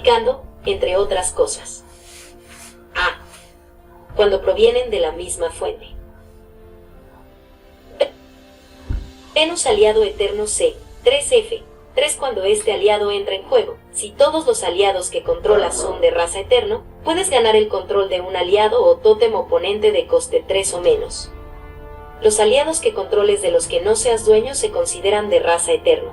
indicando, entre otras cosas: A. Cuando provienen de la misma fuente. Venus aliado eterno C. 3F. 3. Cuando este aliado entra en juego, si todos los aliados que controlas son de raza eterno, puedes ganar el control de un aliado o tótem oponente de coste 3 o menos. Los aliados que controles de los que no seas dueño se consideran de raza eterno.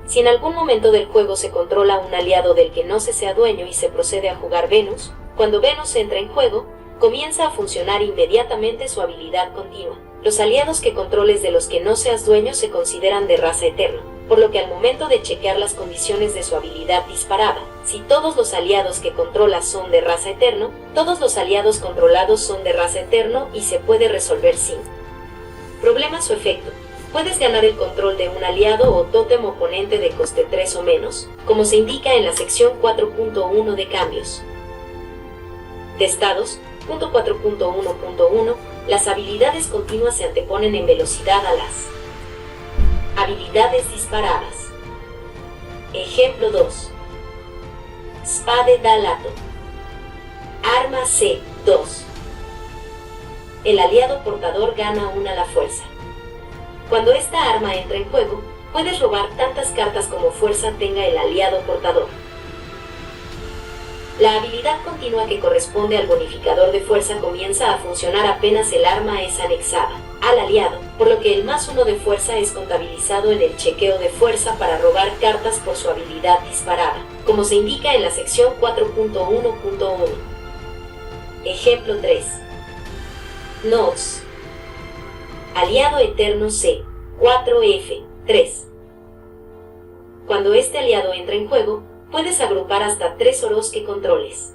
Si en algún momento del juego se controla un aliado del que no se sea dueño y se procede a jugar Venus, cuando Venus entra en juego, comienza a funcionar inmediatamente su habilidad continua. Los aliados que controles de los que no seas dueño se consideran de raza eterna, por lo que al momento de chequear las condiciones de su habilidad disparada, si todos los aliados que controlas son de raza eterno, todos los aliados controlados son de raza eterno y se puede resolver sin problemas o efecto. Puedes ganar el control de un aliado o tótem oponente de coste 3 o menos, como se indica en la sección 4.1 de cambios de estados. Punto 4.1.1. Las habilidades continuas se anteponen en velocidad a las habilidades disparadas. Ejemplo 2. Spade da lato. Arma C2. El aliado portador gana 1 a la fuerza. Cuando esta arma entra en juego, puedes robar tantas cartas como fuerza tenga el aliado portador. La habilidad continua que corresponde al bonificador de fuerza comienza a funcionar apenas el arma es anexada al aliado, por lo que el +1 de fuerza es contabilizado en el chequeo de fuerza para robar cartas por su habilidad disparada, como se indica en la sección 4.1.1. Ejemplo 3. Nox. Aliado eterno C. 4F. 3. Cuando este aliado entra en juego, puedes agrupar hasta 3 oros que controles.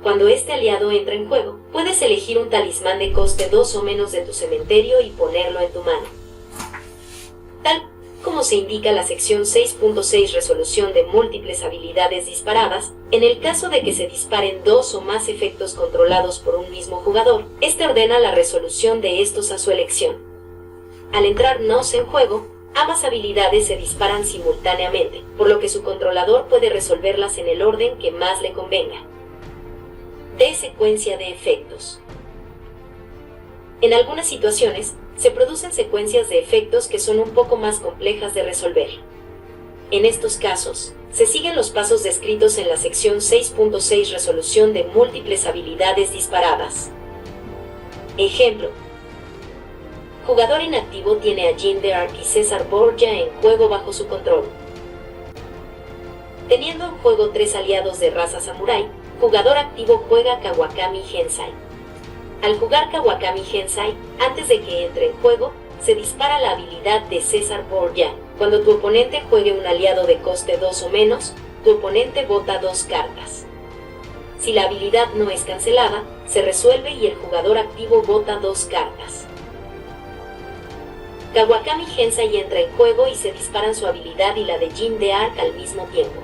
Cuando este aliado entra en juego, puedes elegir un talismán de coste 2 o menos de tu cementerio y ponerlo en tu mano. Tal como se indica la sección 6.6 resolución de múltiples habilidades disparadas, en el caso de que se disparen 2 o más efectos controlados por un mismo jugador, este ordena la resolución de estos a su elección. Al entrar Nos en juego, ambas habilidades se disparan simultáneamente, por lo que su controlador puede resolverlas en el orden que más le convenga. D. Secuencia de efectos. En algunas situaciones, se producen secuencias de efectos que son un poco más complejas de resolver. En estos casos, se siguen los pasos descritos en la sección 6.6 resolución de múltiples habilidades disparadas. Ejemplo. Jugador inactivo tiene a Jeanne d'Arc y César Borgia en juego bajo su control. Teniendo en juego 3 aliados de raza samurái, jugador activo juega Kawakami Gensai. Al jugar Kawakami Gensai, antes de que entre en juego, se dispara la habilidad de César Borgia. Cuando tu oponente juegue un aliado de coste 2 o menos, tu oponente bota 2 cartas. Si la habilidad no es cancelada, se resuelve y el jugador activo bota 2 cartas. Kawakami Gensai entra en juego y se disparan su habilidad y la de Jeanne d'Arc al mismo tiempo.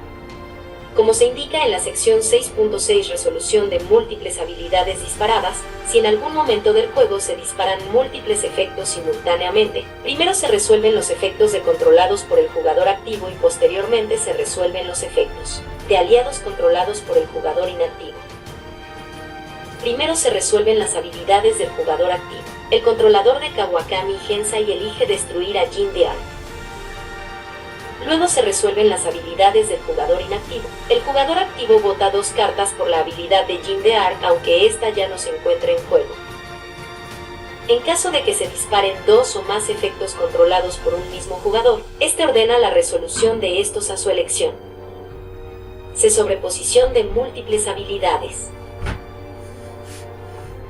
Como se indica en la sección 6.6 resolución de múltiples habilidades disparadas, si en algún momento del juego se disparan múltiples efectos simultáneamente, primero se resuelven los efectos de controlados por el jugador activo y posteriormente se resuelven los efectos de aliados controlados por el jugador inactivo. Primero se resuelven las habilidades del jugador activo. El controlador de Kawakami Gensai elige destruir a Jeanne d'Arc. Luego se resuelven las habilidades del jugador inactivo. El jugador activo bota 2 cartas por la habilidad de Jeanne d'Arc aunque ésta ya no se encuentre en juego. En caso de que se disparen 2 o más efectos controlados por un mismo jugador, este ordena la resolución de estos a su elección. Se sobreposición de múltiples habilidades.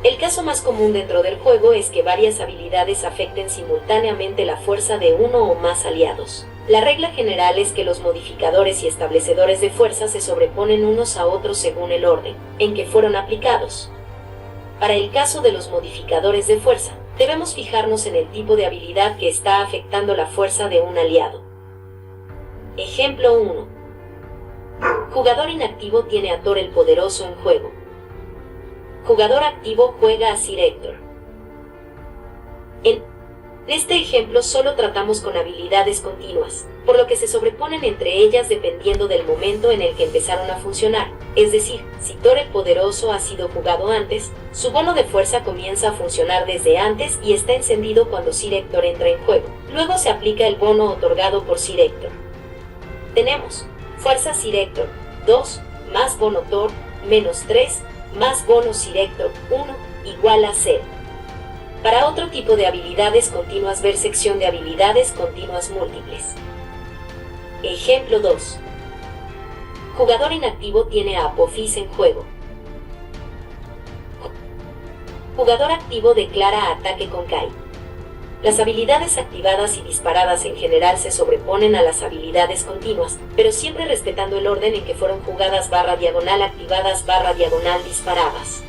El caso más común dentro del juego es que varias habilidades afecten simultáneamente la fuerza de uno o más aliados. La regla general es que los modificadores y establecedores de fuerza se sobreponen unos a otros según el orden en que fueron aplicados. Para el caso de los modificadores de fuerza, debemos fijarnos en el tipo de habilidad que está afectando la fuerza de un aliado. Ejemplo 1. Jugador inactivo tiene a Thor el Poderoso en juego. Jugador activo juega a Sir Hector. En este ejemplo solo tratamos con habilidades continuas, por lo que se sobreponen entre ellas dependiendo del momento en el que empezaron a funcionar. Es decir, si Thor el Poderoso ha sido jugado antes, su bono de fuerza comienza a funcionar desde antes y está encendido cuando Sir Hector entra en juego. Luego se aplica el bono otorgado por Sir Hector. Tenemos fuerza Sir Hector 2 más bono Thor menos 3 más bono Sir Hector 1 igual a 0. Para otro tipo de habilidades continuas, ver sección de habilidades continuas múltiples. Ejemplo 2. Jugador inactivo tiene a Apophis en juego. Jugador activo declara ataque con Kai. Las habilidades activadas y disparadas en general se sobreponen a las habilidades continuas, pero siempre respetando el orden en que fueron jugadas / activadas / disparadas.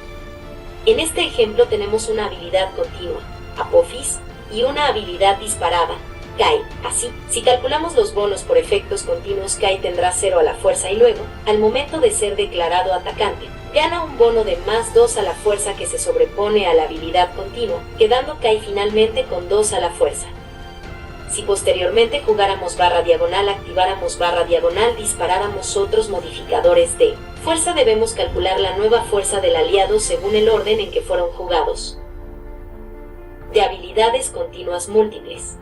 En este ejemplo tenemos una habilidad continua, Apophis, y una habilidad disparada, Kai. Así, si calculamos los bonos por efectos continuos, Kai tendrá 0 a la fuerza y luego, al momento de ser declarado atacante, gana un bono de más 2 a la fuerza que se sobrepone a la habilidad continua, quedando Kai finalmente con 2 a la fuerza. Si posteriormente jugáramos / activáramos / disparáramos otros modificadores de fuerza, debemos calcular la nueva fuerza del aliado según el orden en que fueron jugados. De habilidades continuas múltiples.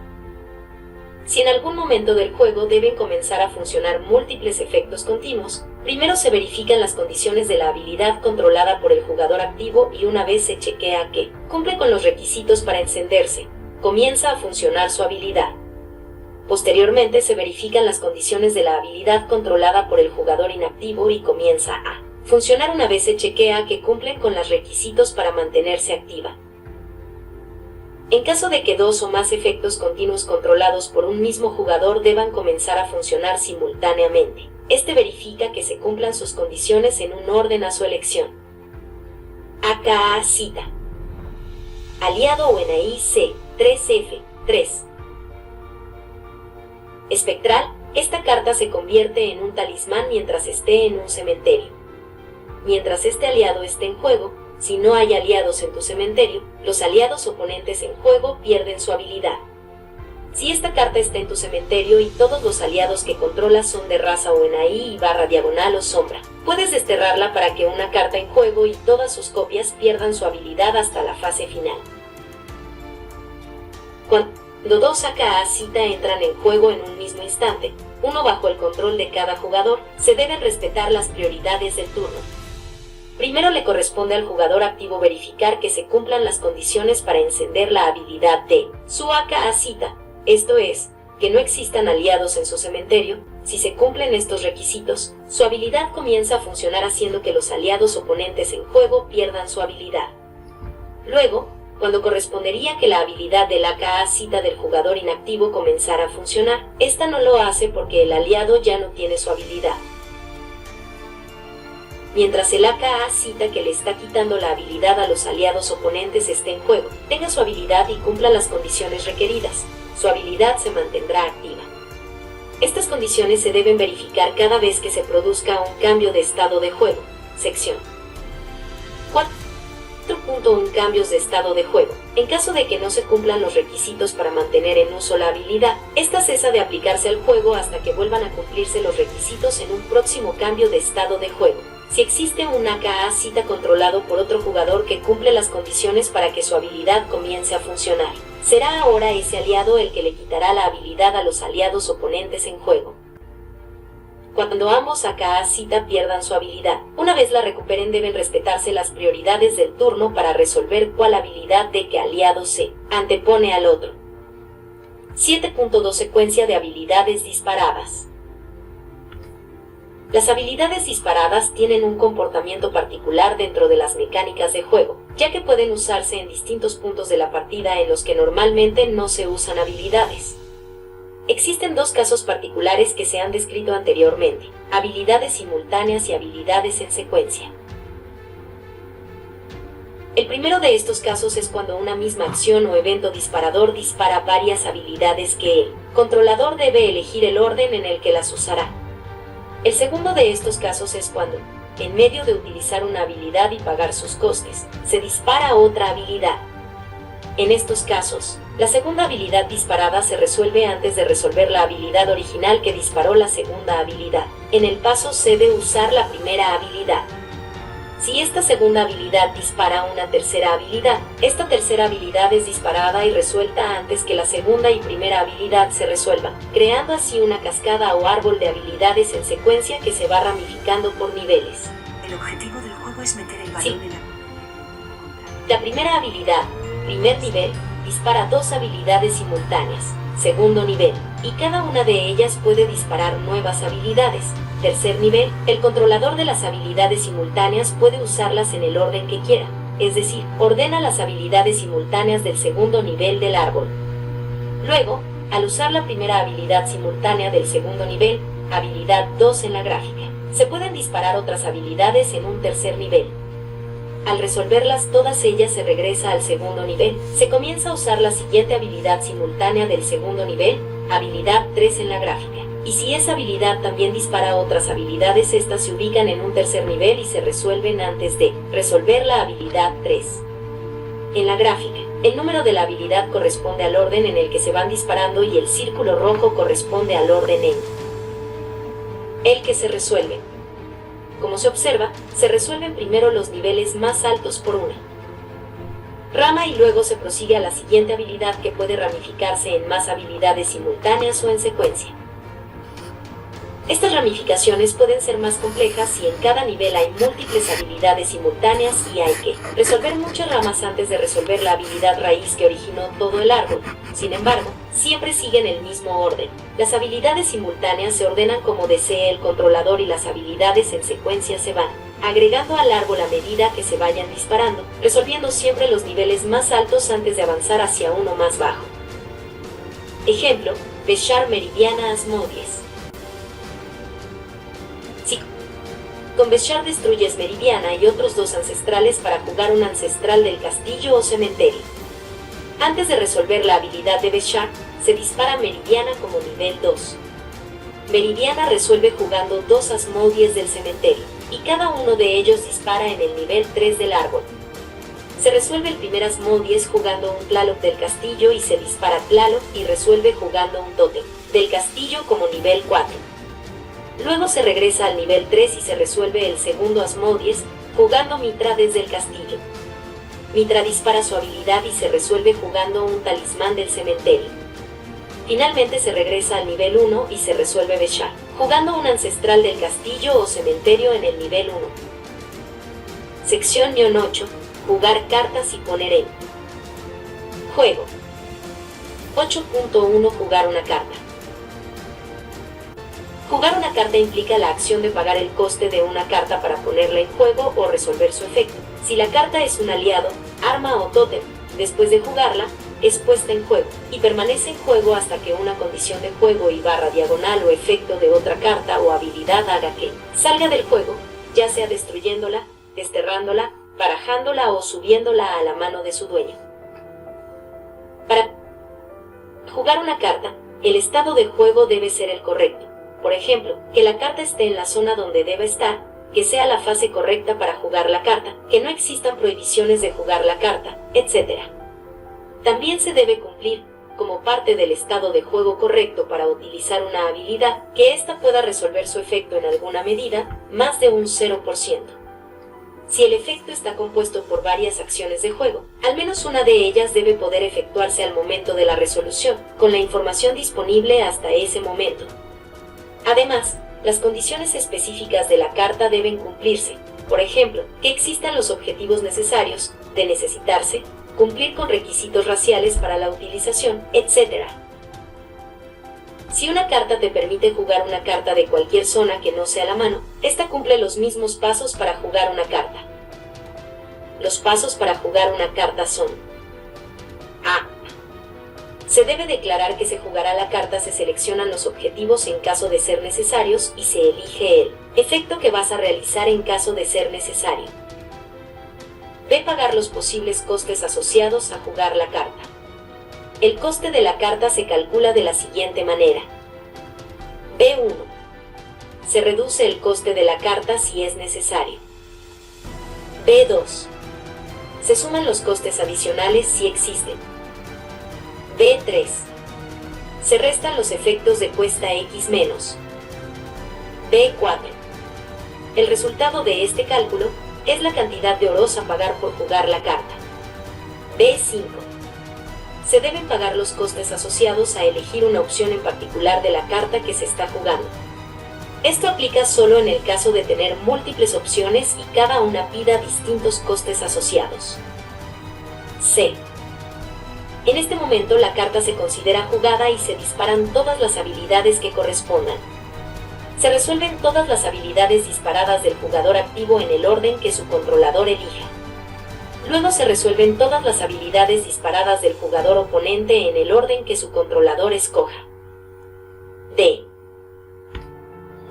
Si en algún momento del juego deben comenzar a funcionar múltiples efectos continuos, primero se verifican las condiciones de la habilidad controlada por el jugador activo y una vez se chequea que cumple con los requisitos para encenderse, comienza a funcionar su habilidad. Posteriormente se verifican las condiciones de la habilidad controlada por el jugador inactivo y comienza a funcionar una vez se chequea que cumplen con los requisitos para mantenerse activa. En caso de que 2 o más efectos continuos controlados por un mismo jugador deban comenzar a funcionar simultáneamente, este verifica que se cumplan sus condiciones en un orden a su elección. AKA cita. Aliado UNAI C 3F 3. Espectral, esta carta se convierte en un talismán mientras esté en un cementerio. Mientras este aliado esté en juego, si no hay aliados en tu cementerio, los aliados oponentes en juego pierden su habilidad. Si esta carta está en tu cementerio y todos los aliados que controlas son de raza UNAI y / o sombra, puedes desterrarla para que una carta en juego y todas sus copias pierdan su habilidad hasta la fase final. Cuando 2 AKA cita entran en juego en un mismo instante, uno bajo el control de cada jugador, se deben respetar las prioridades del turno. Primero le corresponde al jugador activo verificar que se cumplan las condiciones para encender la habilidad de su AKA cita, esto es, que no existan aliados en su cementerio. Si se cumplen estos requisitos, su habilidad comienza a funcionar haciendo que los aliados oponentes en juego pierdan su habilidad. Luego, cuando correspondería que la habilidad del AKA cita del jugador inactivo comenzara a funcionar, esta no lo hace porque el aliado ya no tiene su habilidad. Mientras el AKA cita que le está quitando la habilidad a los aliados oponentes esté en juego, tenga su habilidad y cumpla las condiciones requeridas, su habilidad se mantendrá activa. Estas condiciones se deben verificar cada vez que se produzca un cambio de estado de juego. Sección 4.1 Cambios de estado de juego. En caso de que no se cumplan los requisitos para mantener en uso la habilidad, esta cesa de aplicarse al juego hasta que vuelvan a cumplirse los requisitos en un próximo cambio de estado de juego. Si existe un AKA cita controlado por otro jugador que cumple las condiciones para que su habilidad comience a funcionar, será ahora ese aliado el que le quitará la habilidad a los aliados oponentes en juego. Cuando ambos AKA cita pierdan su habilidad, una vez la recuperen deben respetarse las prioridades del turno para resolver cuál habilidad de qué aliado se antepone al otro. 7.2 Secuencia de habilidades disparadas. Las habilidades disparadas tienen un comportamiento particular dentro de las mecánicas de juego, ya que pueden usarse en distintos puntos de la partida en los que normalmente no se usan habilidades. Existen dos casos particulares que se han descrito anteriormente: habilidades simultáneas y habilidades en secuencia. El primero de estos casos es cuando una misma acción o evento disparador dispara varias habilidades que el controlador debe elegir el orden en el que las usará. El segundo de estos casos es cuando, en medio de utilizar una habilidad y pagar sus costes, se dispara otra habilidad. En estos casos, la segunda habilidad disparada se resuelve antes de resolver la habilidad original que disparó la segunda habilidad. En el paso C de usar la primera habilidad. Si esta segunda habilidad dispara una tercera habilidad, esta tercera habilidad es disparada y resuelta antes que la segunda y primera habilidad se resuelvan, creando así una cascada o árbol de habilidades en secuencia que se va ramificando por niveles. El objetivo del juego es meter el balón en la... La primera habilidad, primer nivel, dispara dos habilidades simultáneas, segundo nivel, y cada una de ellas puede disparar nuevas habilidades. Tercer nivel, el controlador de las habilidades simultáneas puede usarlas en el orden que quiera, es decir, ordena las habilidades simultáneas del segundo nivel del árbol. Luego, al usar la primera habilidad simultánea del segundo nivel, habilidad 2 en la gráfica, se pueden disparar otras habilidades en un tercer nivel. Al resolverlas todas ellas se regresa al segundo nivel, se comienza a usar la siguiente habilidad simultánea del segundo nivel, habilidad 3 en la gráfica. Y si esa habilidad también dispara otras habilidades, estas se ubican en un tercer nivel y se resuelven antes de resolver la habilidad 3. En la gráfica, el número de la habilidad corresponde al orden en el que se van disparando y el círculo rojo corresponde al orden en el que se resuelve. Como se observa, se resuelven primero los niveles más altos por una rama y luego se prosigue a la siguiente habilidad que puede ramificarse en más habilidades simultáneas o en secuencia. Estas ramificaciones pueden ser más complejas si en cada nivel hay múltiples habilidades simultáneas y hay que resolver muchas ramas antes de resolver la habilidad raíz que originó todo el árbol. Sin embargo, siempre siguen el mismo orden. Las habilidades simultáneas se ordenan como desee el controlador y las habilidades en secuencia se van agregando al árbol a medida que se vayan disparando, resolviendo siempre los niveles más altos antes de avanzar hacia uno más bajo. Ejemplo, Beshar Meridiana Asmodeus. Con Beshar destruyes Meridiana y otros dos ancestrales para jugar un ancestral del castillo o cementerio. Antes de resolver la habilidad de Beshar, se dispara Meridiana como nivel 2. Meridiana resuelve jugando dos Asmodeus del cementerio, y cada uno de ellos dispara en el nivel 3 del árbol. Se resuelve el primer Asmodeus jugando un Tlaloc del castillo y se dispara Tlaloc y resuelve jugando un Tótem del castillo como nivel 4. Luego se regresa al nivel 3 y se resuelve el segundo Asmodeus, jugando Mitra desde el castillo. Mitra dispara su habilidad y se resuelve jugando un talismán del cementerio. Finalmente se regresa al nivel 1 y se resuelve Beshar, jugando un ancestral del castillo o cementerio en el nivel 1. Sección -8, jugar cartas y poner en juego. 8.1 Jugar una carta. Jugar una carta implica la acción de pagar el coste de una carta para ponerla en juego o resolver su efecto. Si la carta es un aliado, arma o tótem, después de jugarla, es puesta en juego, y permanece en juego hasta que una condición de juego y barra diagonal o efecto de otra carta o habilidad haga que salga del juego, ya sea destruyéndola, desterrándola, barajándola o subiéndola a la mano de su dueño. Para jugar una carta, el estado de juego debe ser el correcto. Por ejemplo, que la carta esté en la zona donde debe estar, que sea la fase correcta para jugar la carta, que no existan prohibiciones de jugar la carta, etc. También se debe cumplir, como parte del estado de juego correcto para utilizar una habilidad, que ésta pueda resolver su efecto en alguna medida, más de un 0%. Si el efecto está compuesto por varias acciones de juego, al menos una de ellas debe poder efectuarse al momento de la resolución, con la información disponible hasta ese momento. Además, las condiciones específicas de la carta deben cumplirse, por ejemplo, que existan los objetivos necesarios, de necesitarse, cumplir con requisitos raciales para la utilización, etc. Si una carta te permite jugar una carta de cualquier zona que no sea la mano, esta cumple los mismos pasos para jugar una carta. Los pasos para jugar una carta son: A. Se debe declarar que se jugará la carta, se seleccionan los objetivos en caso de ser necesarios y se elige el efecto que vas a realizar en caso de ser necesario. B. Pagar los posibles costes asociados a jugar la carta. El coste de la carta se calcula de la siguiente manera. B1. Se reduce el coste de la carta si es necesario. B2. Se suman los costes adicionales si existen. B3. Se restan los efectos de cuesta X menos. B4. El resultado de este cálculo es la cantidad de oros a pagar por jugar la carta. B5. Se deben pagar los costes asociados a elegir una opción en particular de la carta que se está jugando. Esto aplica solo en el caso de tener múltiples opciones y cada una pida distintos costes asociados. C. En este momento la carta se considera jugada y se disparan todas las habilidades que correspondan. Se resuelven todas las habilidades disparadas del jugador activo en el orden que su controlador elija. Luego se resuelven todas las habilidades disparadas del jugador oponente en el orden que su controlador escoja. D.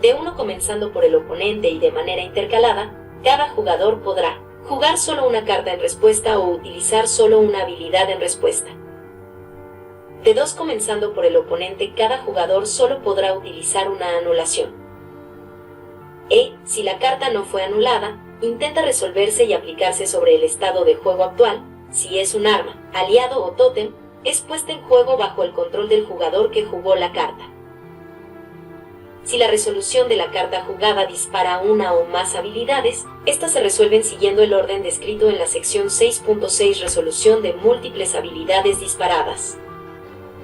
De uno comenzando por el oponente y de manera intercalada, cada jugador podrá jugar solo una carta en respuesta o utilizar solo una habilidad en respuesta. De 2 comenzando por el oponente, cada jugador solo podrá utilizar una anulación. E. Si la carta no fue anulada, intenta resolverse y aplicarse sobre el estado de juego actual. Si es un arma, aliado o tótem, es puesta en juego bajo el control del jugador que jugó la carta. Si la resolución de la carta jugada dispara una o más habilidades, estas se resuelven siguiendo el orden descrito en la sección 6.6 Resolución de múltiples habilidades disparadas.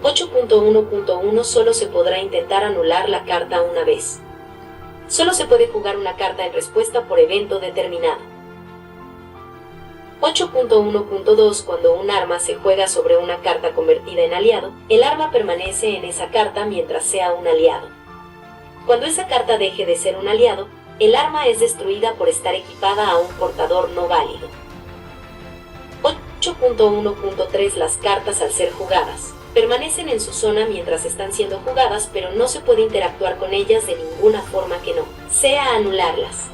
8.1.1 Solo se podrá intentar anular la carta una vez. Solo se puede jugar una carta en respuesta por evento determinado. 8.1.2 Cuando un arma se juega sobre una carta convertida en aliado, el arma permanece en esa carta mientras sea un aliado. Cuando esa carta deje de ser un aliado, el arma es destruida por estar equipada a un portador no válido. 8.1.3 Las cartas, al ser jugadas, permanecen en su zona mientras están siendo jugadas, pero no se puede interactuar con ellas de ninguna forma que no sea anularlas.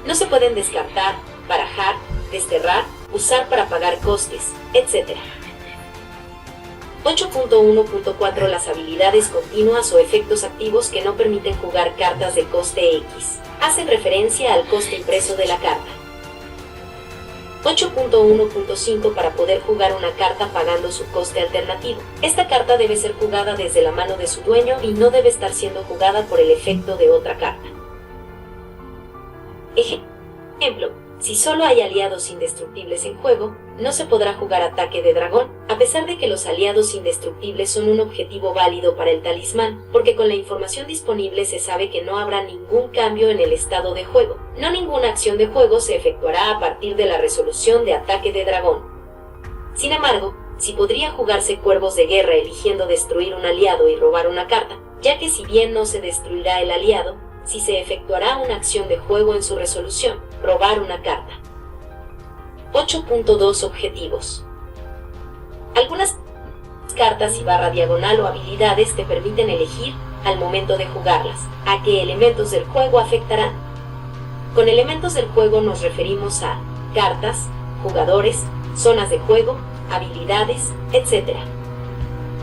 No se pueden descartar, barajar, desterrar, usar para pagar costes, etc. 8.1.4 Las habilidades continuas o efectos activos que no permiten jugar cartas de coste X hacen referencia al coste impreso de la carta. 8.1.5 Para poder jugar una carta pagando su coste alternativo, esta carta debe ser jugada desde la mano de su dueño y no debe estar siendo jugada por el efecto de otra carta. Ejemplo: si solo hay aliados indestructibles en juego, no se podrá jugar Ataque de Dragón, a pesar de que los aliados indestructibles son un objetivo válido para el talismán, porque con la información disponible se sabe que no habrá ningún cambio en el estado de juego. No ninguna acción de juego se efectuará a partir de la resolución de Ataque de Dragón. Sin embargo, sí podría jugarse Cuervos de Guerra eligiendo destruir un aliado y robar una carta, ya que si bien no se destruirá el aliado, si se efectuará una acción de juego en su resolución, robar una carta. 8.2 Objetivos. Algunas cartas y /diagonal o habilidades te permiten elegir, al momento de jugarlas, a qué elementos del juego afectarán. Con elementos del juego nos referimos a cartas, jugadores, zonas de juego, habilidades, etc.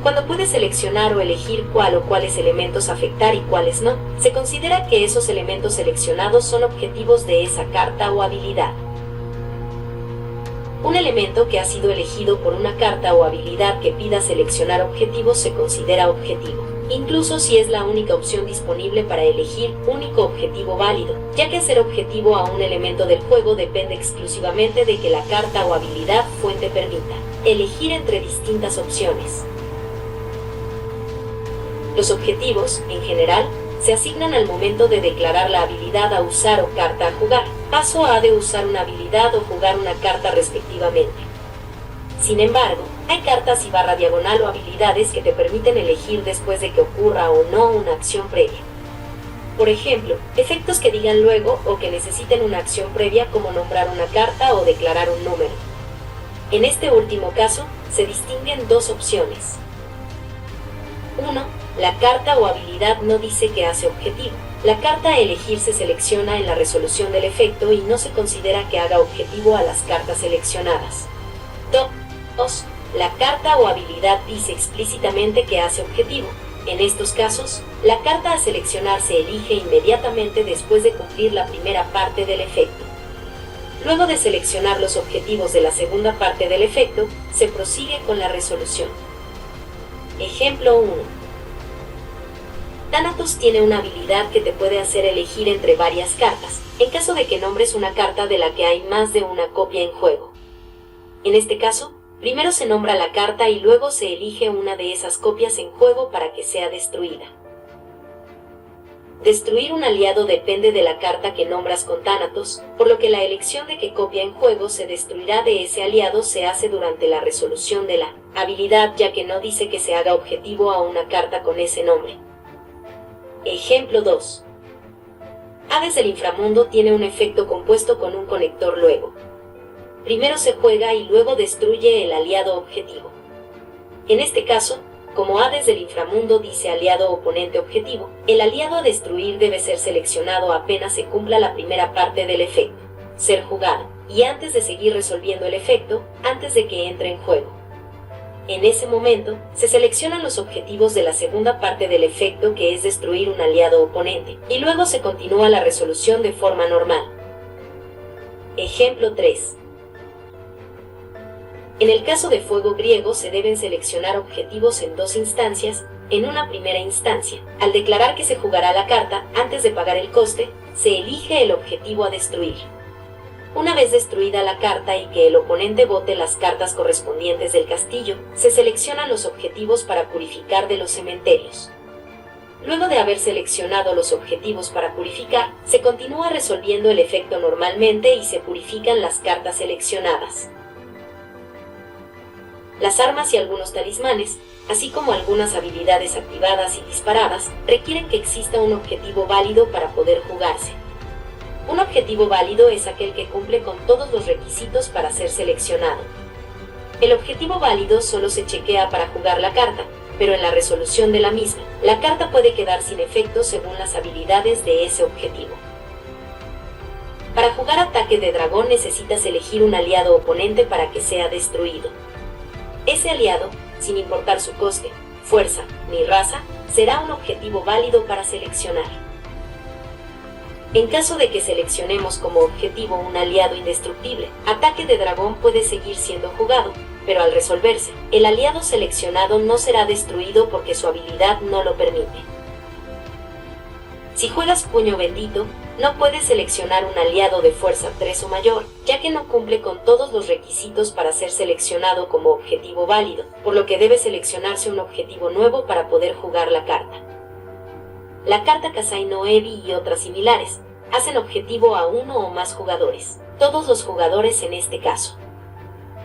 Cuando puedes seleccionar o elegir cuál o cuáles elementos afectar y cuáles no, se considera que esos elementos seleccionados son objetivos de esa carta o habilidad. Un elemento que ha sido elegido por una carta o habilidad que pida seleccionar objetivos se considera objetivo, incluso si es la única opción disponible para elegir único objetivo válido, ya que ser objetivo a un elemento del juego depende exclusivamente de que la carta o habilidad fuente permita elegir entre distintas opciones. Los objetivos, en general, se asignan al momento de declarar la habilidad a usar o carta a jugar, paso A de usar una habilidad o jugar una carta respectivamente. Sin embargo, hay cartas y /diagonal o habilidades que te permiten elegir después de que ocurra o no una acción previa. Por ejemplo, efectos que digan luego o que necesiten una acción previa, como nombrar una carta o declarar un número. En este último caso, se distinguen dos opciones. 1. La carta o habilidad no dice que hace objetivo. La carta a elegir se selecciona en la resolución del efecto y no se considera que haga objetivo a las cartas seleccionadas. 2. La carta o habilidad dice explícitamente que hace objetivo. En estos casos, la carta a seleccionar se elige inmediatamente después de cumplir la primera parte del efecto. Luego de seleccionar los objetivos de la segunda parte del efecto, se prosigue con la resolución. Ejemplo 1. Thanatos tiene una habilidad que te puede hacer elegir entre varias cartas, en caso de que nombres una carta de la que hay más de una copia en juego. En este caso, primero se nombra la carta y luego se elige una de esas copias en juego para que sea destruida. Destruir un aliado depende de la carta que nombras con Thanatos, por lo que la elección de qué copia en juego se destruirá de ese aliado se hace durante la resolución de la habilidad, ya que no dice que se haga objetivo a una carta con ese nombre. Ejemplo 2. Hades del Inframundo tiene un efecto compuesto con un conector luego. Primero se juega y luego destruye el aliado objetivo. En este caso, como Hades del Inframundo dice aliado oponente objetivo, el aliado a destruir debe ser seleccionado apenas se cumpla la primera parte del efecto, ser jugado, y antes de seguir resolviendo el efecto, antes de que entre en juego. En ese momento, se seleccionan los objetivos de la segunda parte del efecto, que es destruir un aliado oponente, y luego se continúa la resolución de forma normal. Ejemplo 3. En el caso de fuego griego se deben seleccionar objetivos en dos instancias. En una primera instancia, al declarar que se jugará la carta, antes de pagar el coste, se elige el objetivo a destruir. Una vez destruida la carta y que el oponente vote las cartas correspondientes del castillo, se seleccionan los objetivos para purificar de los cementerios. Luego de haber seleccionado los objetivos para purificar, se continúa resolviendo el efecto normalmente y se purifican las cartas seleccionadas. Las armas y algunos talismanes, así como algunas habilidades activadas y disparadas, requieren que exista un objetivo válido para poder jugarse. Un objetivo válido es aquel que cumple con todos los requisitos para ser seleccionado. El objetivo válido solo se chequea para jugar la carta, pero en la resolución de la misma, la carta puede quedar sin efecto según las habilidades de ese objetivo. Para jugar Ataque de Dragón necesitas elegir un aliado oponente para que sea destruido. Ese aliado, sin importar su coste, fuerza ni raza, será un objetivo válido para seleccionar. En caso de que seleccionemos como objetivo un aliado indestructible, Ataque de Dragón puede seguir siendo jugado, pero al resolverse, el aliado seleccionado no será destruido porque su habilidad no lo permite. Si juegas Puño Bendito, no puedes seleccionar un aliado de fuerza 3 o mayor, ya que no cumple con todos los requisitos para ser seleccionado como objetivo válido, por lo que debe seleccionarse un objetivo nuevo para poder jugar la carta. La carta Kasai no Ebi y otras similares hacen objetivo a uno o más jugadores, todos los jugadores en este caso.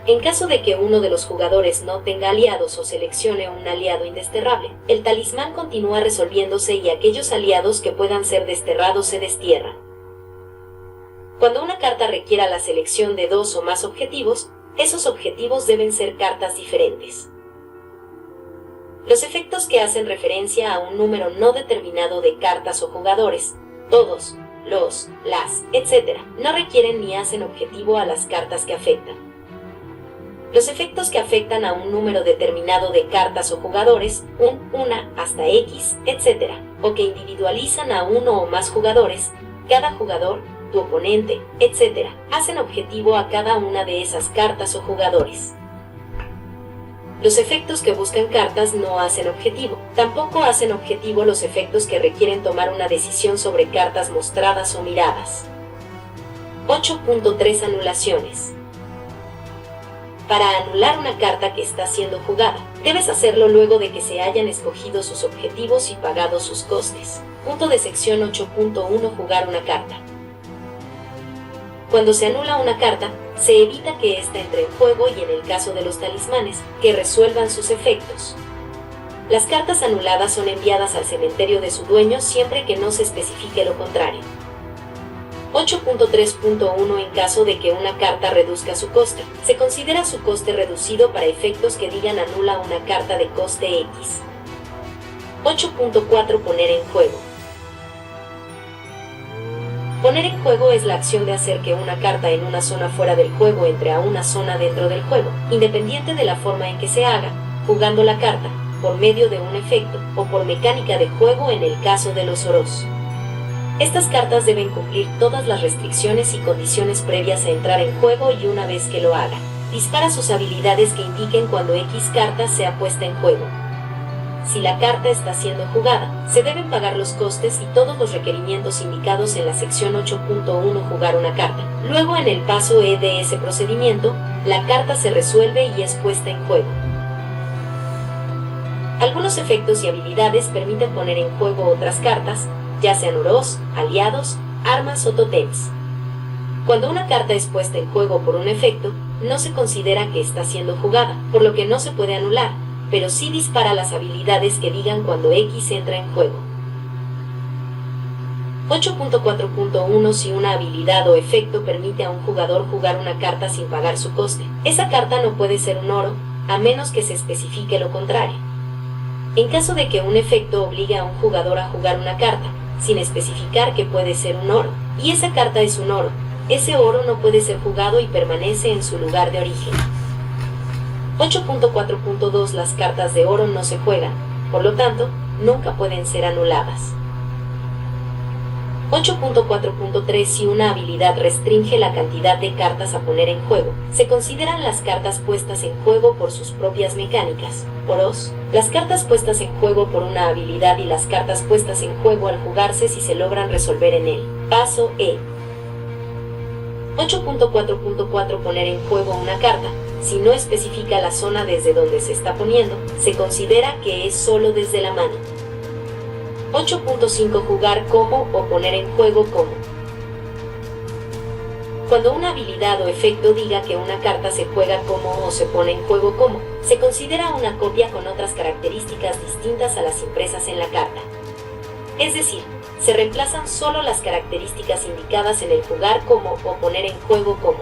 En caso de que uno de los jugadores no tenga aliados o seleccione un aliado indesterrable, el talismán continúa resolviéndose y aquellos aliados que puedan ser desterrados se destierran. Cuando una carta requiera la selección de dos o más objetivos, esos objetivos deben ser cartas diferentes. Los efectos que hacen referencia a un número no determinado de cartas o jugadores, todos, los, las, etc., no requieren ni hacen objetivo a las cartas que afectan. Los efectos que afectan a un número determinado de cartas o jugadores, una, hasta X, etc., o que individualizan a uno o más jugadores, cada jugador, tu oponente, etc., hacen objetivo a cada una de esas cartas o jugadores. Los efectos que buscan cartas no hacen objetivo, tampoco hacen objetivo los efectos que requieren tomar una decisión sobre cartas mostradas o miradas. 8.3 Anulaciones. Para anular una carta que está siendo jugada, debes hacerlo luego de que se hayan escogido sus objetivos y pagado sus costes. Punto de sección 8.1 Jugar una carta. Cuando se anula una carta, se evita que ésta entre en juego y en el caso de los talismanes, que resuelvan sus efectos. Las cartas anuladas son enviadas al cementerio de su dueño siempre que no se especifique lo contrario. 8.3.1 En caso de que una carta reduzca su coste, se considera su coste reducido para efectos que digan anula una carta de coste X. 8.4 Poner en juego. Poner en juego es la acción de hacer que una carta en una zona fuera del juego entre a una zona dentro del juego, independiente de la forma en que se haga, jugando la carta, por medio de un efecto, o por mecánica de juego en el caso de los oros. Estas cartas deben cumplir todas las restricciones y condiciones previas a entrar en juego y una vez que lo haga, dispara sus habilidades que indiquen cuando X carta sea puesta en juego. Si la carta está siendo jugada, se deben pagar los costes y todos los requerimientos indicados en la sección 8.1 jugar una carta. Luego en el paso E de ese procedimiento, la carta se resuelve y es puesta en juego. Algunos efectos y habilidades permiten poner en juego otras cartas, ya sean oros, aliados, armas o tótems. Cuando una carta es puesta en juego por un efecto, no se considera que está siendo jugada, por lo que no se puede anular, pero sí dispara las habilidades que digan cuando X entra en juego. 8.4.1 Si una habilidad o efecto permite a un jugador jugar una carta sin pagar su coste, esa carta no puede ser un oro, a menos que se especifique lo contrario. En caso de que un efecto obligue a un jugador a jugar una carta, sin especificar que puede ser un oro, y esa carta es un oro, ese oro no puede ser jugado y permanece en su lugar de origen. 8.4.2 Las cartas de oro no se juegan, por lo tanto, nunca pueden ser anuladas. 8.4.3 Si una habilidad restringe la cantidad de cartas a poner en juego, se consideran las cartas puestas en juego por sus propias mecánicas. Oros, las cartas puestas en juego por una habilidad y las cartas puestas en juego al jugarse si se logran resolver en él. Paso E. 8.4.4 Poner en juego una carta. Si no especifica la zona desde donde se está poniendo, se considera que es solo desde la mano. 8.5 Jugar como o poner en juego como. Cuando una habilidad o efecto diga que una carta se juega como o se pone en juego como, se considera una copia con otras características distintas a las impresas en la carta. Es decir, se reemplazan solo las características indicadas en el jugar como o poner en juego como.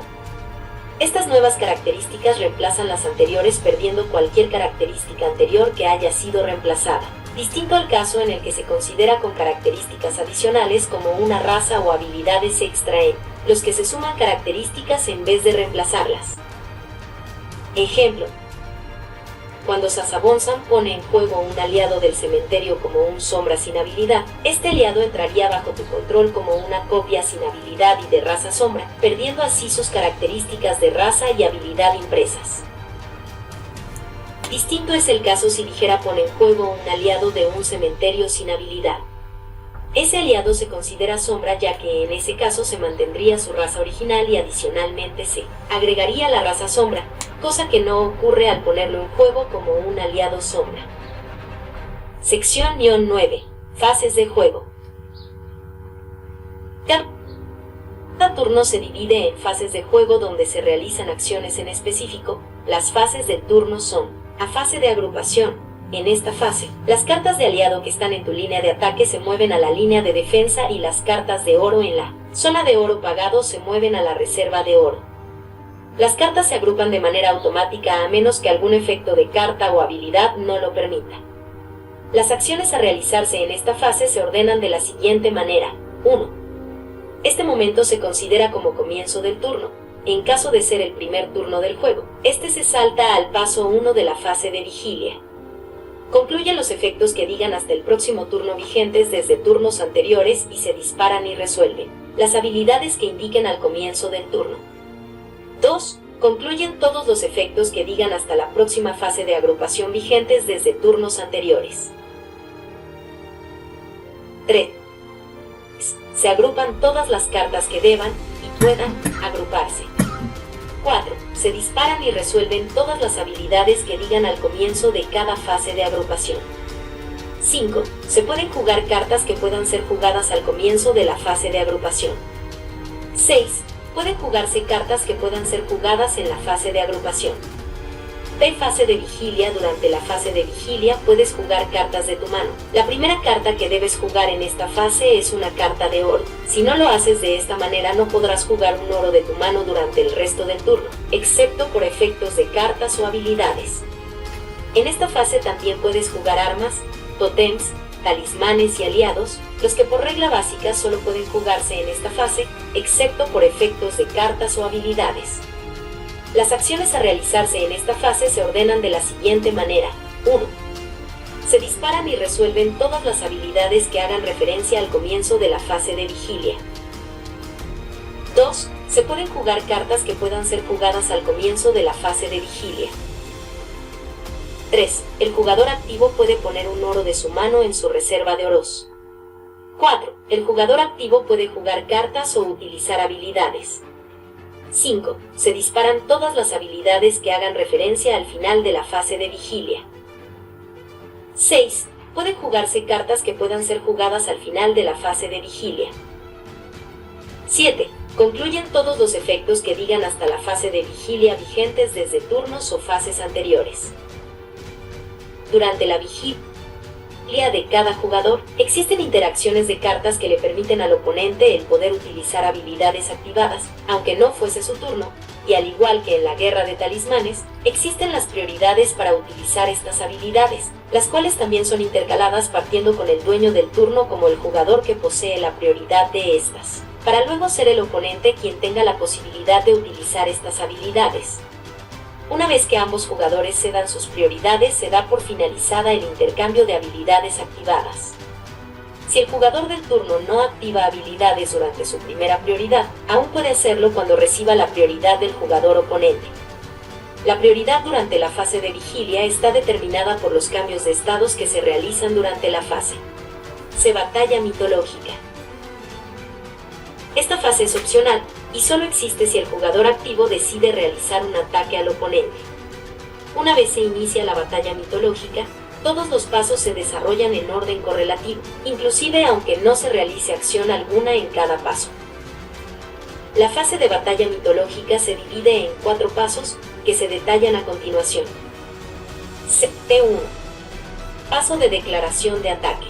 Estas nuevas características reemplazan las anteriores perdiendo cualquier característica anterior que haya sido reemplazada. Distinto al caso en el que se considera con características adicionales como una raza o habilidades extra en los que se suman características en vez de reemplazarlas. Ejemplo: cuando Sasabonsam pone en juego un aliado del cementerio como un sombra sin habilidad, este aliado entraría bajo tu control como una copia sin habilidad y de raza sombra, perdiendo así sus características de raza y habilidad impresas. Distinto es el caso si dijera pone en juego un aliado de un cementerio sin habilidad. Ese aliado se considera sombra ya que en ese caso se mantendría su raza original y adicionalmente se agregaría la raza sombra, cosa que no ocurre al ponerlo en juego como un aliado sombra. Sección -9. Fases de juego. Cada turno se divide en fases de juego donde se realizan acciones en específico. Las fases del turno son: a fase de agrupación. En esta fase, las cartas de aliado que están en tu línea de ataque se mueven a la línea de defensa y las cartas de oro en la zona de oro pagado se mueven a la reserva de oro. Las cartas se agrupan de manera automática a menos que algún efecto de carta o habilidad no lo permita. Las acciones a realizarse en esta fase se ordenan de la siguiente manera. 1. Este momento se considera como comienzo del turno. En caso de ser el primer turno del juego, este se salta al paso 1 de la fase de vigilia. Concluye los efectos que digan hasta el próximo turno vigentes desde turnos anteriores y se disparan y resuelven las habilidades que indiquen al comienzo del turno. 2. Concluyen todos los efectos que digan hasta la próxima fase de agrupación vigentes desde turnos anteriores. 3. Se agrupan todas las cartas que deban y puedan agruparse. 4. Se disparan y resuelven todas las habilidades que digan al comienzo de cada fase de agrupación. 5. Se pueden jugar cartas que puedan ser jugadas al comienzo de la fase de agrupación. 6. Pueden jugarse cartas que puedan ser jugadas en la fase de agrupación. De fase de vigilia. Durante la fase de vigilia puedes jugar cartas de tu mano. La primera carta que debes jugar en esta fase es una carta de oro. Si no lo haces de esta manera no podrás jugar un oro de tu mano durante el resto del turno, excepto por efectos de cartas o habilidades. En esta fase también puedes jugar armas, tótems, talismanes y aliados, los que por regla básica solo pueden jugarse en esta fase, excepto por efectos de cartas o habilidades. Las acciones a realizarse en esta fase se ordenan de la siguiente manera. 1. Se disparan y resuelven todas las habilidades que hagan referencia al comienzo de la fase de vigilia. 2. Se pueden jugar cartas que puedan ser jugadas al comienzo de la fase de vigilia. 3. El jugador activo puede poner un oro de su mano en su reserva de oros. 4. El jugador activo puede jugar cartas o utilizar habilidades. 5. Se disparan todas las habilidades que hagan referencia al final de la fase de vigilia. 6. Pueden jugarse cartas que puedan ser jugadas al final de la fase de vigilia. 7. Concluyen todos los efectos que digan hasta la fase de vigilia vigentes desde turnos o fases anteriores. Durante la vigilia de cada jugador, existen interacciones de cartas que le permiten al oponente el poder utilizar habilidades activadas, aunque no fuese su turno, y al igual que en la guerra de talismanes, existen las prioridades para utilizar estas habilidades, las cuales también son intercaladas partiendo con el dueño del turno como el jugador que posee la prioridad de estas, para luego ser el oponente quien tenga la posibilidad de utilizar estas habilidades. Una vez que ambos jugadores cedan sus prioridades, se da por finalizada el intercambio de habilidades activadas. Si el jugador del turno no activa habilidades durante su primera prioridad, aún puede hacerlo cuando reciba la prioridad del jugador oponente. La prioridad durante la fase de vigilia está determinada por los cambios de estados que se realizan durante la fase. Batalla mitológica. Esta fase es opcional y solo existe si el jugador activo decide realizar un ataque al oponente. Una vez se inicia la batalla mitológica, todos los pasos se desarrollan en orden correlativo, inclusive aunque no se realice acción alguna en cada paso. La fase de batalla mitológica se divide en 4 pasos, que se detallan a continuación. T1. Paso de declaración de ataque.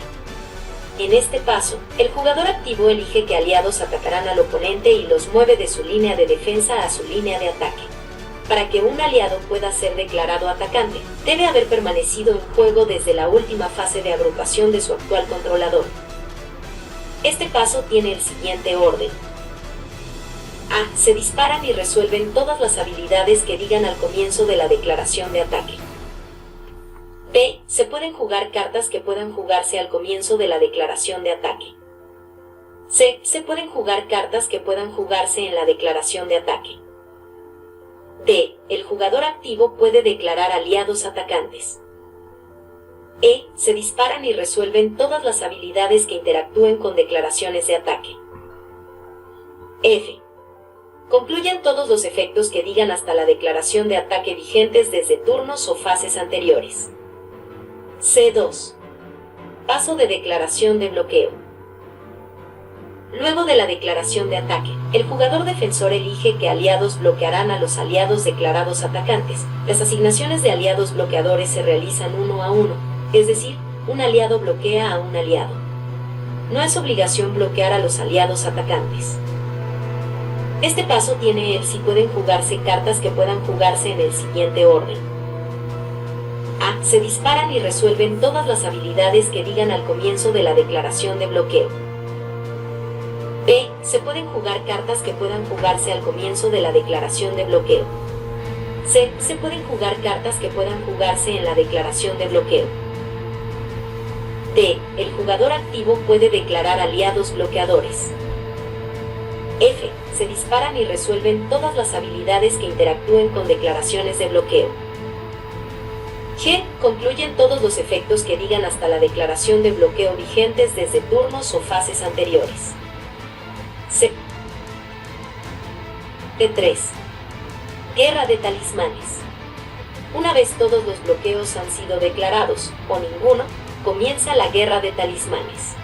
En este paso, el jugador activo elige qué aliados atacarán al oponente y los mueve de su línea de defensa a su línea de ataque. Para que un aliado pueda ser declarado atacante, debe haber permanecido en juego desde la última fase de agrupación de su actual controlador. Este paso tiene el siguiente orden. A. Se disparan y resuelven todas las habilidades que digan al comienzo de la declaración de ataque. B. Se pueden jugar cartas que puedan jugarse al comienzo de la declaración de ataque. C. Se pueden jugar cartas que puedan jugarse en la declaración de ataque. D. El jugador activo puede declarar aliados atacantes. E. Se disparan y resuelven todas las habilidades que interactúen con declaraciones de ataque. F. Concluyen todos los efectos que digan hasta la declaración de ataque vigentes desde turnos o fases anteriores. C2. Paso de declaración de bloqueo. Luego de la declaración de ataque, el jugador defensor elige qué aliados bloquearán a los aliados declarados atacantes. Las asignaciones de aliados bloqueadores se realizan uno a uno, es decir, un aliado bloquea a un aliado. No es obligación bloquear a los aliados atacantes. Este paso tiene el si pueden jugarse cartas que puedan jugarse en el siguiente orden. A. Se disparan y resuelven todas las habilidades que digan al comienzo de la declaración de bloqueo. B. Se pueden jugar cartas que puedan jugarse al comienzo de la declaración de bloqueo. C. Se pueden jugar cartas que puedan jugarse en la declaración de bloqueo. D. El jugador activo puede declarar aliados bloqueadores. F. Se disparan y resuelven todas las habilidades que interactúen con declaraciones de bloqueo. G. Concluyen todos los efectos que digan hasta la declaración de bloqueo vigentes desde turnos o fases anteriores. C. T3. Guerra de talismanes. Una vez todos los bloqueos han sido declarados, o ninguno, comienza la guerra de talismanes.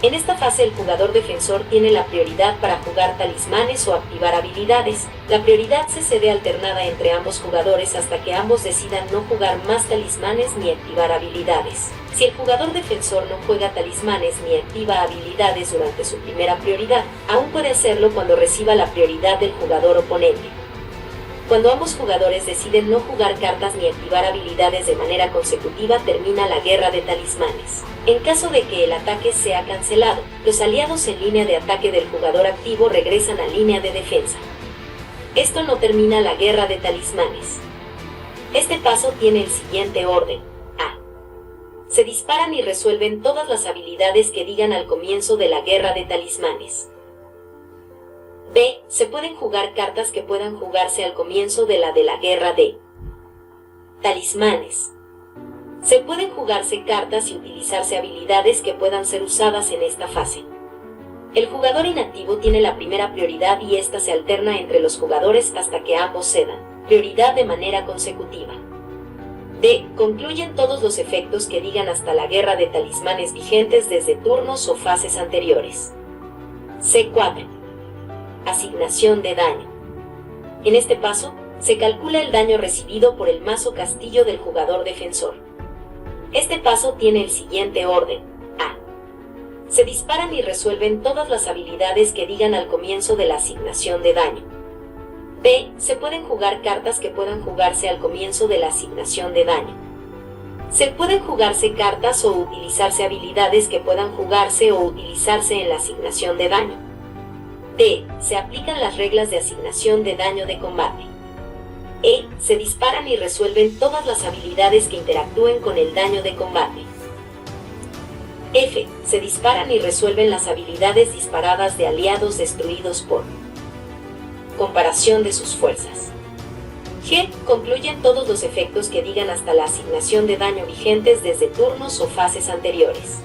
En esta fase el jugador defensor tiene la prioridad para jugar talismanes o activar habilidades. La prioridad se cede alternada entre ambos jugadores hasta que ambos decidan no jugar más talismanes ni activar habilidades. Si el jugador defensor no juega talismanes ni activa habilidades durante su primera prioridad, aún puede hacerlo cuando reciba la prioridad del jugador oponente. Cuando ambos jugadores deciden no jugar cartas ni activar habilidades de manera consecutiva, termina la guerra de talismanes. En caso de que el ataque sea cancelado, los aliados en línea de ataque del jugador activo regresan a línea de defensa. Esto no termina la guerra de talismanes. Este paso tiene el siguiente orden. A. Se disparan y resuelven todas las habilidades que digan al comienzo de la guerra de talismanes. B. Se pueden jugar cartas que puedan jugarse al comienzo de la guerra de talismanes. Se pueden jugarse cartas y utilizarse habilidades que puedan ser usadas en esta fase. El jugador inactivo tiene la primera prioridad y esta se alterna entre los jugadores hasta que ambos cedan prioridad de manera consecutiva. D. Concluyen todos los efectos que digan hasta la guerra de talismanes vigentes desde turnos o fases anteriores. C4. Asignación de daño. En este paso, se calcula el daño recibido por el mazo castillo del jugador defensor. Este paso tiene el siguiente orden. A. Se disparan y resuelven todas las habilidades que digan al comienzo de la asignación de daño. B. Se pueden jugar cartas que puedan jugarse al comienzo de la asignación de daño. Se pueden jugarse cartas o utilizarse habilidades que puedan jugarse o utilizarse en la asignación de daño. D. Se aplican las reglas de asignación de daño de combate. E. Se disparan y resuelven todas las habilidades que interactúen con el daño de combate. F. Se disparan y resuelven las habilidades disparadas de aliados destruidos por comparación de sus fuerzas. G. Concluyen todos los efectos que digan hasta la asignación de daño vigentes desde turnos o fases anteriores.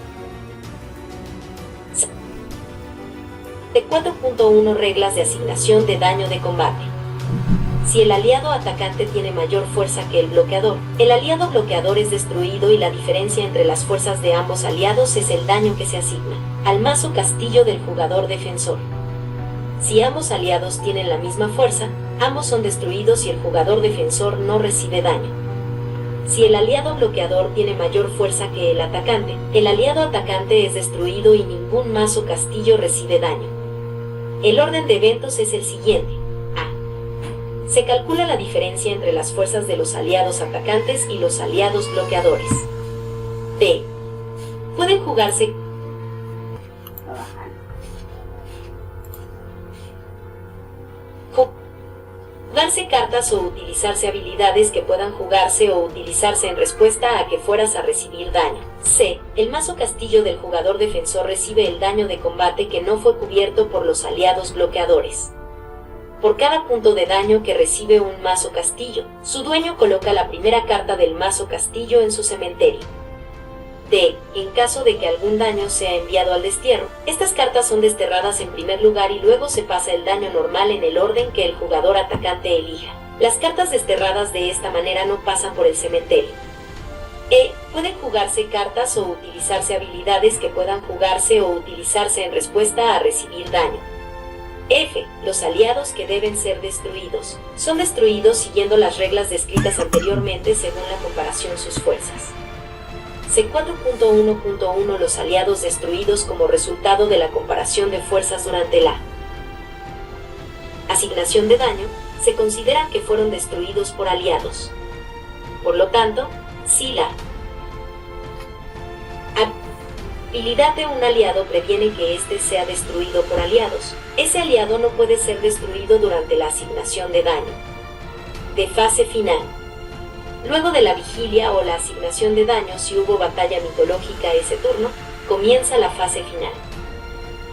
4.1 Reglas de asignación de daño de combate. Si el aliado atacante tiene mayor fuerza que el bloqueador, el aliado bloqueador es destruido y la diferencia entre las fuerzas de ambos aliados es el daño que se asigna al mazo castillo del jugador defensor. Si ambos aliados tienen la misma fuerza, ambos son destruidos y el jugador defensor no recibe daño. Si el aliado bloqueador tiene mayor fuerza que el atacante, el aliado atacante es destruido y ningún mazo castillo recibe daño. El orden de eventos es el siguiente. A. Se calcula la diferencia entre las fuerzas de los aliados atacantes y los aliados bloqueadores. B. Pueden jugarse cartas o utilizarse habilidades que puedan jugarse o utilizarse en respuesta a que fueras a recibir daño. C. El mazo castillo del jugador defensor recibe el daño de combate que no fue cubierto por los aliados bloqueadores. Por cada punto de daño que recibe un mazo castillo, su dueño coloca la primera carta del mazo castillo en su cementerio. D. En caso de que algún daño sea enviado al destierro, estas cartas son desterradas en primer lugar y luego se pasa el daño normal en el orden que el jugador atacante elija. Las cartas desterradas de esta manera no pasan por el cementerio. E. Pueden jugarse cartas o utilizarse habilidades que puedan jugarse o utilizarse en respuesta a recibir daño. F. Los aliados que deben ser destruidos son destruidos siguiendo las reglas descritas anteriormente según la comparación sus fuerzas. C4.1.1 Los aliados destruidos como resultado de la comparación de fuerzas durante la asignación de daño se consideran que fueron destruidos por aliados. Por lo tanto, si la habilidad de un aliado previene que éste sea destruido por aliados, ese aliado no puede ser destruido durante la asignación de daño. De fase final. Luego de la vigilia o la asignación de daño, si hubo batalla mitológica ese turno, comienza la fase final.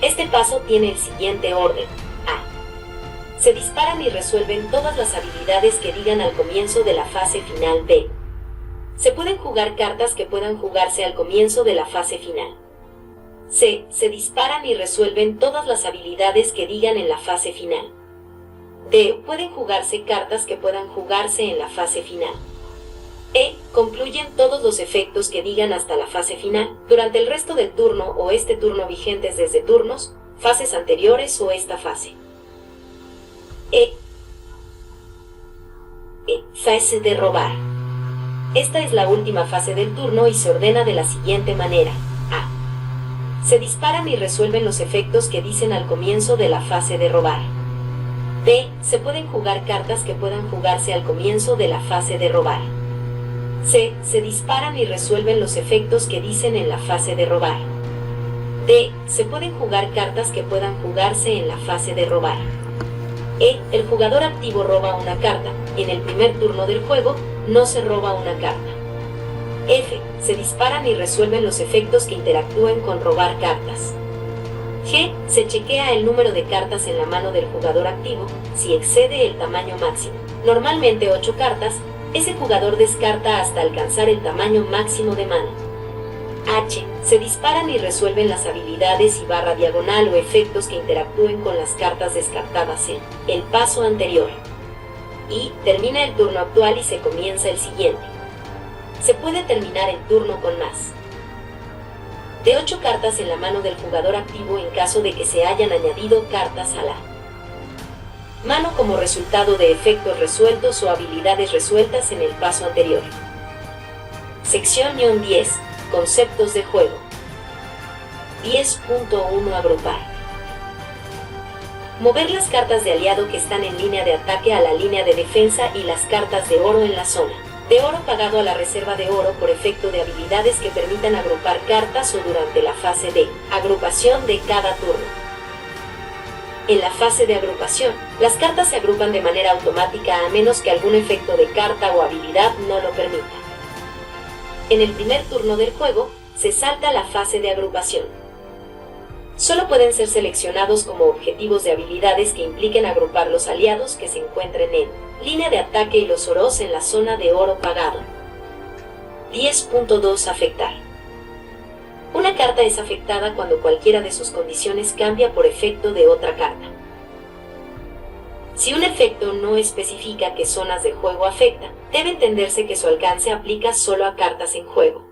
Este paso tiene el siguiente orden. A. Se disparan y resuelven todas las habilidades que digan al comienzo de la fase final. B. Se pueden jugar cartas que puedan jugarse al comienzo de la fase final. C. Se disparan y resuelven todas las habilidades que digan en la fase final. D. Pueden jugarse cartas que puedan jugarse en la fase final. E. Concluyen todos los efectos que digan hasta la fase final, durante el resto del turno o este turno vigentes desde turnos, fases anteriores o esta fase. Fase de robar. Esta es la última fase del turno y se ordena de la siguiente manera. A. Se disparan y resuelven los efectos que dicen al comienzo de la fase de robar. B. Se pueden jugar cartas que puedan jugarse al comienzo de la fase de robar. C. Se disparan y resuelven los efectos que dicen en la fase de robar. D. Se pueden jugar cartas que puedan jugarse en la fase de robar. E. El jugador activo roba una carta. En el primer turno del juego, no se roba una carta. F. Se disparan y resuelven los efectos que interactúen con robar cartas. G. Se chequea el número de cartas en la mano del jugador activo. Si excede el tamaño máximo, normalmente 8 cartas, ese jugador descarta hasta alcanzar el tamaño máximo de mano. H. Se disparan y resuelven las habilidades y barra diagonal o efectos que interactúen con las cartas descartadas en el paso anterior. I. Termina el turno actual y se comienza el siguiente. Se puede terminar el turno con más de 8 cartas en la mano del jugador activo en caso de que se hayan añadido cartas a la mano como resultado de efectos resueltos o habilidades resueltas en el paso anterior. Sección 10. Conceptos de juego. 10.1 Agrupar. Mover las cartas de aliado que están en línea de ataque a la línea de defensa y las cartas de oro en la zona de oro pagado a la reserva de oro por efecto de habilidades que permitan agrupar cartas o durante la fase de agrupación de cada turno. En la fase de agrupación, las cartas se agrupan de manera automática a menos que algún efecto de carta o habilidad no lo permita. En el primer turno del juego, se salta la fase de agrupación. Solo pueden ser seleccionados como objetivos de habilidades que impliquen agrupar los aliados que se encuentren en línea de ataque y los oros en la zona de oro pagado. 10.2 Afectar. Una carta es afectada cuando cualquiera de sus condiciones cambia por efecto de otra carta. Si un efecto no especifica qué zonas de juego afecta, debe entenderse que su alcance aplica solo a cartas en juego.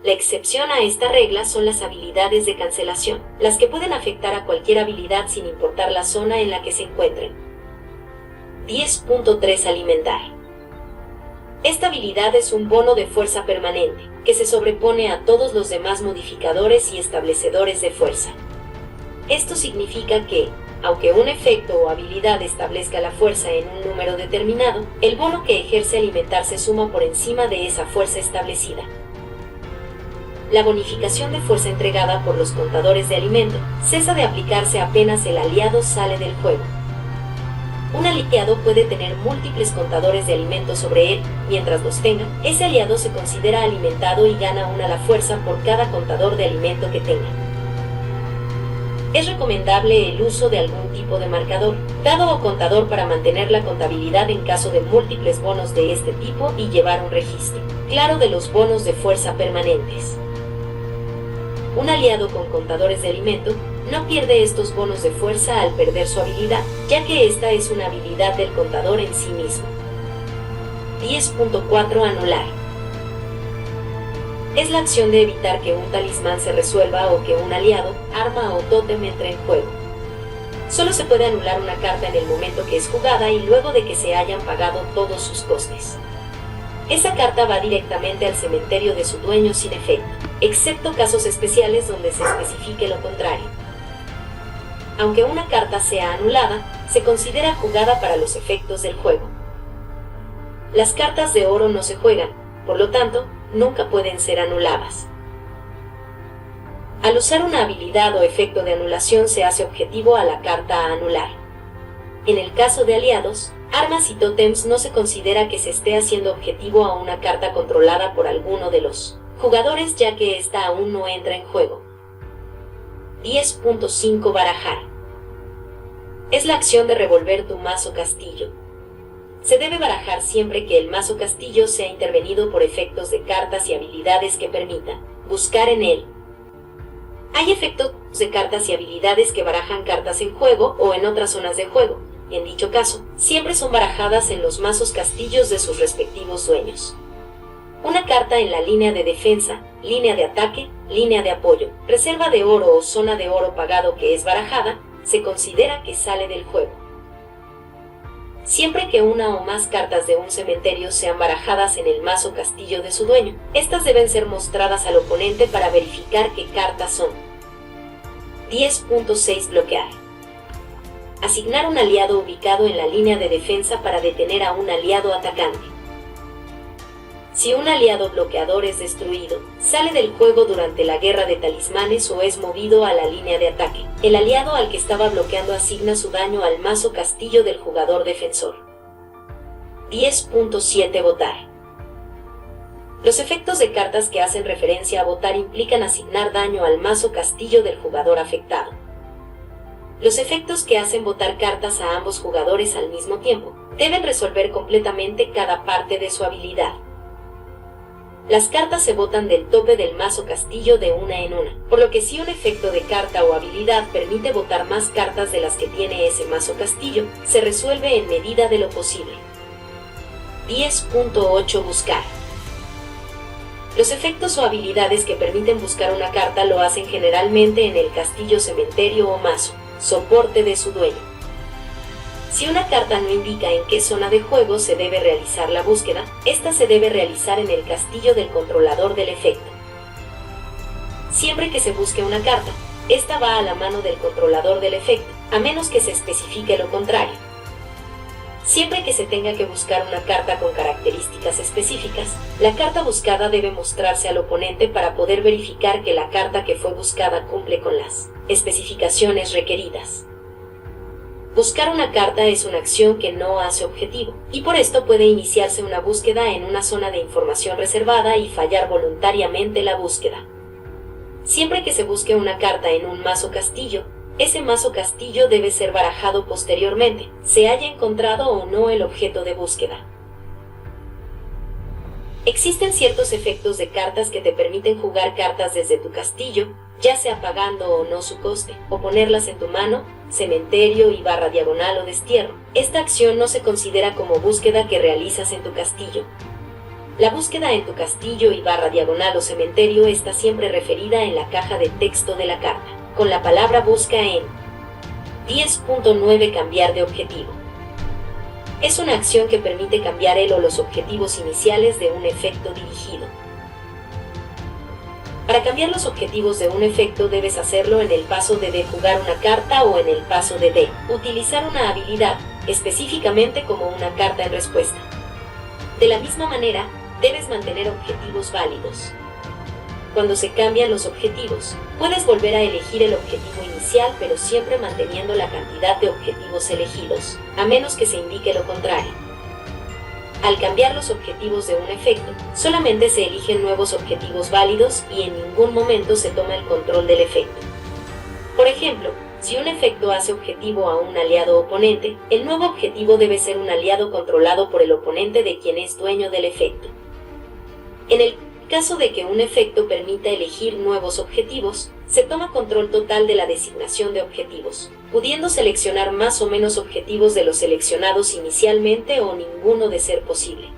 La excepción a esta regla son las habilidades de cancelación, las que pueden afectar a cualquier habilidad sin importar la zona en la que se encuentren. 10.3 Alimentar. Esta habilidad es un bono de fuerza permanente, que se sobrepone a todos los demás modificadores y establecedores de fuerza. Esto significa que, aunque un efecto o habilidad establezca la fuerza en un número determinado, el bono que ejerce alimentar se suma por encima de esa fuerza establecida. La bonificación de fuerza entregada por los contadores de alimento cesa de aplicarse apenas el aliado sale del juego. Un aliado puede tener múltiples contadores de alimento sobre él. Mientras los tenga, ese aliado se considera alimentado y gana 1 a la fuerza por cada contador de alimento que tenga. Es recomendable el uso de algún tipo de marcador, dado o contador para mantener la contabilidad en caso de múltiples bonos de este tipo y llevar un registro claro de los bonos de fuerza permanentes. Un aliado con contadores de alimento no pierde estos bonos de fuerza al perder su habilidad, ya que esta es una habilidad del contador en sí mismo. 10.4 Anular. Es la acción de evitar que un talismán se resuelva o que un aliado, arma o tótem entre en juego. Solo se puede anular una carta en el momento que es jugada y luego de que se hayan pagado todos sus costes. Esa carta va directamente al cementerio de su dueño sin efecto, excepto casos especiales donde se especifique lo contrario. Aunque una carta sea anulada, se considera jugada para los efectos del juego. Las cartas de oro no se juegan, por lo tanto, nunca pueden ser anuladas. Al usar una habilidad o efecto de anulación se hace objetivo a la carta a anular. En el caso de aliados, armas y tótems no se considera que se esté haciendo objetivo a una carta controlada por alguno de los jugadores ya que ésta aún no entra en juego. 10.5 Barajar. Es la acción de revolver tu mazo castillo. Se debe barajar siempre que el mazo castillo sea intervenido por efectos de cartas y habilidades que permitan buscar en él. Hay efectos de cartas y habilidades que barajan cartas en juego o en otras zonas de juego, y en dicho caso, siempre son barajadas en los mazos castillos de sus respectivos dueños. Una carta en la línea de defensa, línea de ataque, línea de apoyo, reserva de oro o zona de oro pagado que es barajada, se considera que sale del juego. Siempre que una o más cartas de un cementerio sean barajadas en el mazo castillo de su dueño, estas deben ser mostradas al oponente para verificar qué cartas son. 10.6 Bloquear. Asignar un aliado ubicado en la línea de defensa para detener a un aliado atacante. Si un aliado bloqueador es destruido, sale del juego durante la guerra de talismanes o es movido a la línea de ataque, el aliado al que estaba bloqueando asigna su daño al mazo castillo del jugador defensor. 10.7 Votar. Los efectos de cartas que hacen referencia a votar implican asignar daño al mazo castillo del jugador afectado. Los efectos que hacen votar cartas a ambos jugadores al mismo tiempo deben resolver completamente cada parte de su habilidad. Las cartas se votan del tope del mazo castillo de una en una, por lo que si un efecto de carta o habilidad permite votar más cartas de las que tiene ese mazo castillo, se resuelve en medida de lo posible. 10.8 Buscar. Los efectos o habilidades que permiten buscar una carta lo hacen generalmente en el castillo, cementerio o mazo, soporte de su dueño. Si una carta no indica en qué zona de juego se debe realizar la búsqueda, esta se debe realizar en el castillo del controlador del efecto. Siempre que se busque una carta, esta va a la mano del controlador del efecto, a menos que se especifique lo contrario. Siempre que se tenga que buscar una carta con características específicas, la carta buscada debe mostrarse al oponente para poder verificar que la carta que fue buscada cumple con las especificaciones requeridas. Buscar una carta es una acción que no hace objetivo, y por esto puede iniciarse una búsqueda en una zona de información reservada y fallar voluntariamente la búsqueda. Siempre que se busque una carta en un mazo castillo, ese mazo castillo debe ser barajado posteriormente, se haya encontrado o no el objeto de búsqueda. Existen ciertos efectos de cartas que te permiten jugar cartas desde tu castillo, ya sea pagando o no su coste, o ponerlas en tu mano, cementerio y / diagonal o destierro. Esta acción no se considera como búsqueda que realizas en tu castillo. La búsqueda en tu castillo y / diagonal o cementerio está siempre referida en la caja de texto de la carta, con la palabra busca en 10.9 Cambiar de objetivo. Es una acción que permite cambiar el o los objetivos iniciales de un efecto dirigido. Para cambiar los objetivos de un efecto debes hacerlo en el paso de jugar una carta o en el paso de utilizar una habilidad, específicamente como una carta en respuesta. De la misma manera, debes mantener objetivos válidos. Cuando se cambian los objetivos, puedes volver a elegir el objetivo inicial, pero siempre manteniendo la cantidad de objetivos elegidos, a menos que se indique lo contrario. Al cambiar los objetivos de un efecto, solamente se eligen nuevos objetivos válidos y en ningún momento se toma el control del efecto. Por ejemplo, si un efecto hace objetivo a un aliado oponente, el nuevo objetivo debe ser un aliado controlado por el oponente de quien es dueño del efecto. En el caso de que un efecto permita elegir nuevos objetivos, se toma control total de la designación de objetivos, pudiendo seleccionar más o menos objetivos de los seleccionados inicialmente o ninguno de ser posible.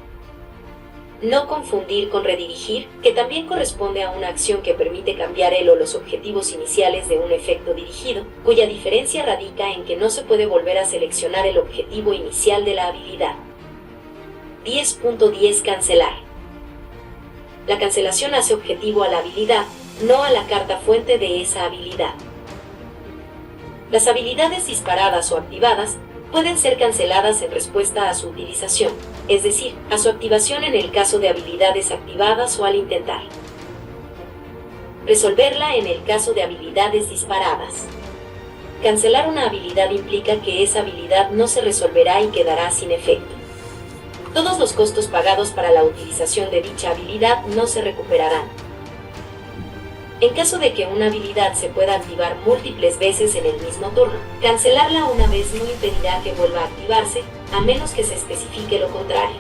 No confundir con redirigir, que también corresponde a una acción que permite cambiar el o los objetivos iniciales de un efecto dirigido, cuya diferencia radica en que no se puede volver a seleccionar el objetivo inicial de la habilidad. 10.10 Cancelar. La cancelación hace objetivo a la habilidad, no a la carta fuente de esa habilidad. Las habilidades disparadas o activadas pueden ser canceladas en respuesta a su utilización, es decir, a su activación en el caso de habilidades activadas o al intentar resolverla en el caso de habilidades disparadas. Cancelar una habilidad implica que esa habilidad no se resolverá y quedará sin efecto. Todos los costos pagados para la utilización de dicha habilidad no se recuperarán. En caso de que una habilidad se pueda activar múltiples veces en el mismo turno, cancelarla una vez no impedirá que vuelva a activarse, a menos que se especifique lo contrario.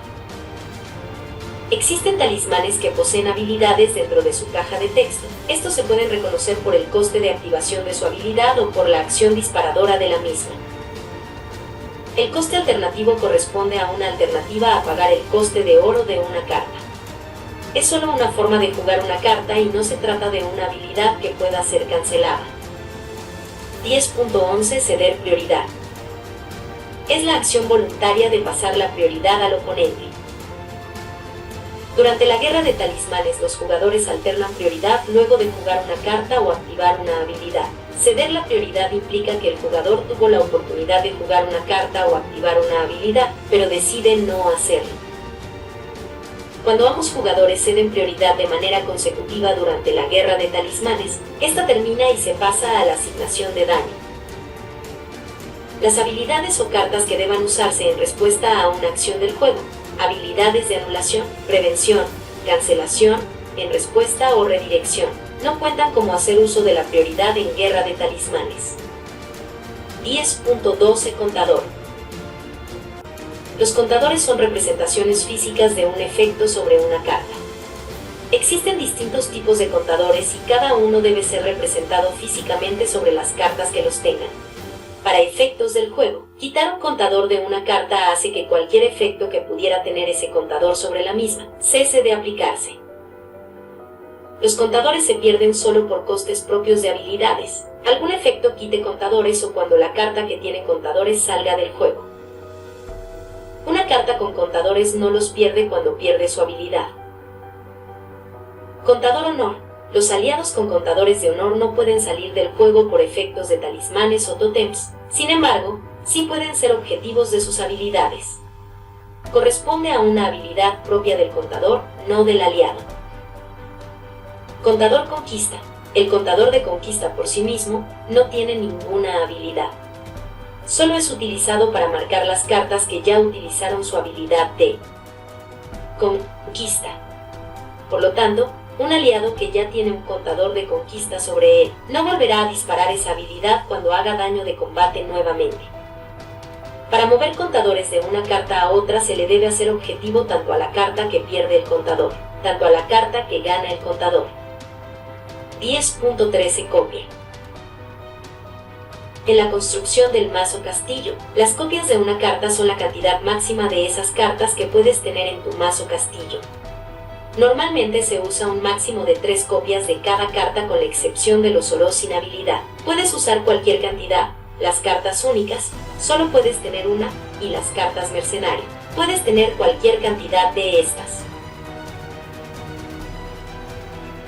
Existen talismanes que poseen habilidades dentro de su caja de texto. Estos se pueden reconocer por el coste de activación de su habilidad o por la acción disparadora de la misma. El coste alternativo corresponde a una alternativa a pagar el coste de oro de una carta. Es solo una forma de jugar una carta y no se trata de una habilidad que pueda ser cancelada. 10.11 Ceder prioridad. Es la acción voluntaria de pasar la prioridad al oponente. Durante la guerra de talismanes, los jugadores alternan prioridad luego de jugar una carta o activar una habilidad. Ceder la prioridad implica que el jugador tuvo la oportunidad de jugar una carta o activar una habilidad, pero decide no hacerlo. Cuando ambos jugadores ceden prioridad de manera consecutiva durante la guerra de talismanes, esta termina y se pasa a la asignación de daño. Las habilidades o cartas que deban usarse en respuesta a una acción del juego, habilidades de anulación, prevención, cancelación, en respuesta o redirección. No cuentan como hacer uso de la prioridad en guerra de talismanes. 10.12 Contador. Los contadores son representaciones físicas de un efecto sobre una carta. Existen distintos tipos de contadores y cada uno debe ser representado físicamente sobre las cartas que los tengan. Para efectos del juego, quitar un contador de una carta hace que cualquier efecto que pudiera tener ese contador sobre la misma cese de aplicarse. Los contadores se pierden solo por costes propios de habilidades, algún efecto quite contadores o cuando la carta que tiene contadores salga del juego. Una carta con contadores no los pierde cuando pierde su habilidad. Contador honor. Los aliados con contadores de honor no pueden salir del juego por efectos de talismanes o tótems, sin embargo, sí pueden ser objetivos de sus habilidades. Corresponde a una habilidad propia del contador, no del aliado. Contador conquista. El contador de conquista por sí mismo no tiene ninguna habilidad. Solo es utilizado para marcar las cartas que ya utilizaron su habilidad de conquista. Por lo tanto, un aliado que ya tiene un contador de conquista sobre él no volverá a disparar esa habilidad cuando haga daño de combate nuevamente. Para mover contadores de una carta a otra se le debe hacer objetivo tanto a la carta que pierde el contador, tanto a la carta que gana el contador. 10.13 Copia. En la construcción del mazo castillo, las copias de una carta son la cantidad máxima de esas cartas que puedes tener en tu mazo castillo. Normalmente se usa un máximo de 3 copias de cada carta con la excepción de los oros sin habilidad. Puedes usar cualquier cantidad, las cartas únicas, solo puedes tener una, y las cartas mercenario, puedes tener cualquier cantidad de estas.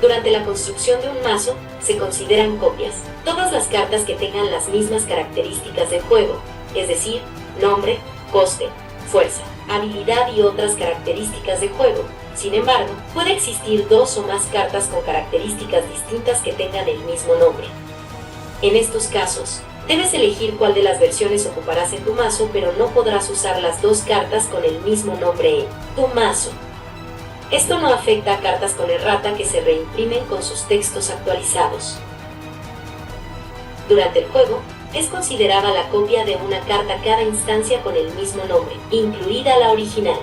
Durante la construcción de un mazo, se consideran copias todas las cartas que tengan las mismas características del juego, es decir, nombre, coste, fuerza, habilidad y otras características de juego. Sin embargo, puede existir 2 o más cartas con características distintas que tengan el mismo nombre. En estos casos, debes elegir cuál de las versiones ocuparás en tu mazo, pero no podrás usar las 2 cartas con el mismo nombre en tu mazo. Esto no afecta a cartas con errata que se reimprimen con sus textos actualizados. Durante el juego, es considerada la copia de una carta cada instancia con el mismo nombre, incluida la original.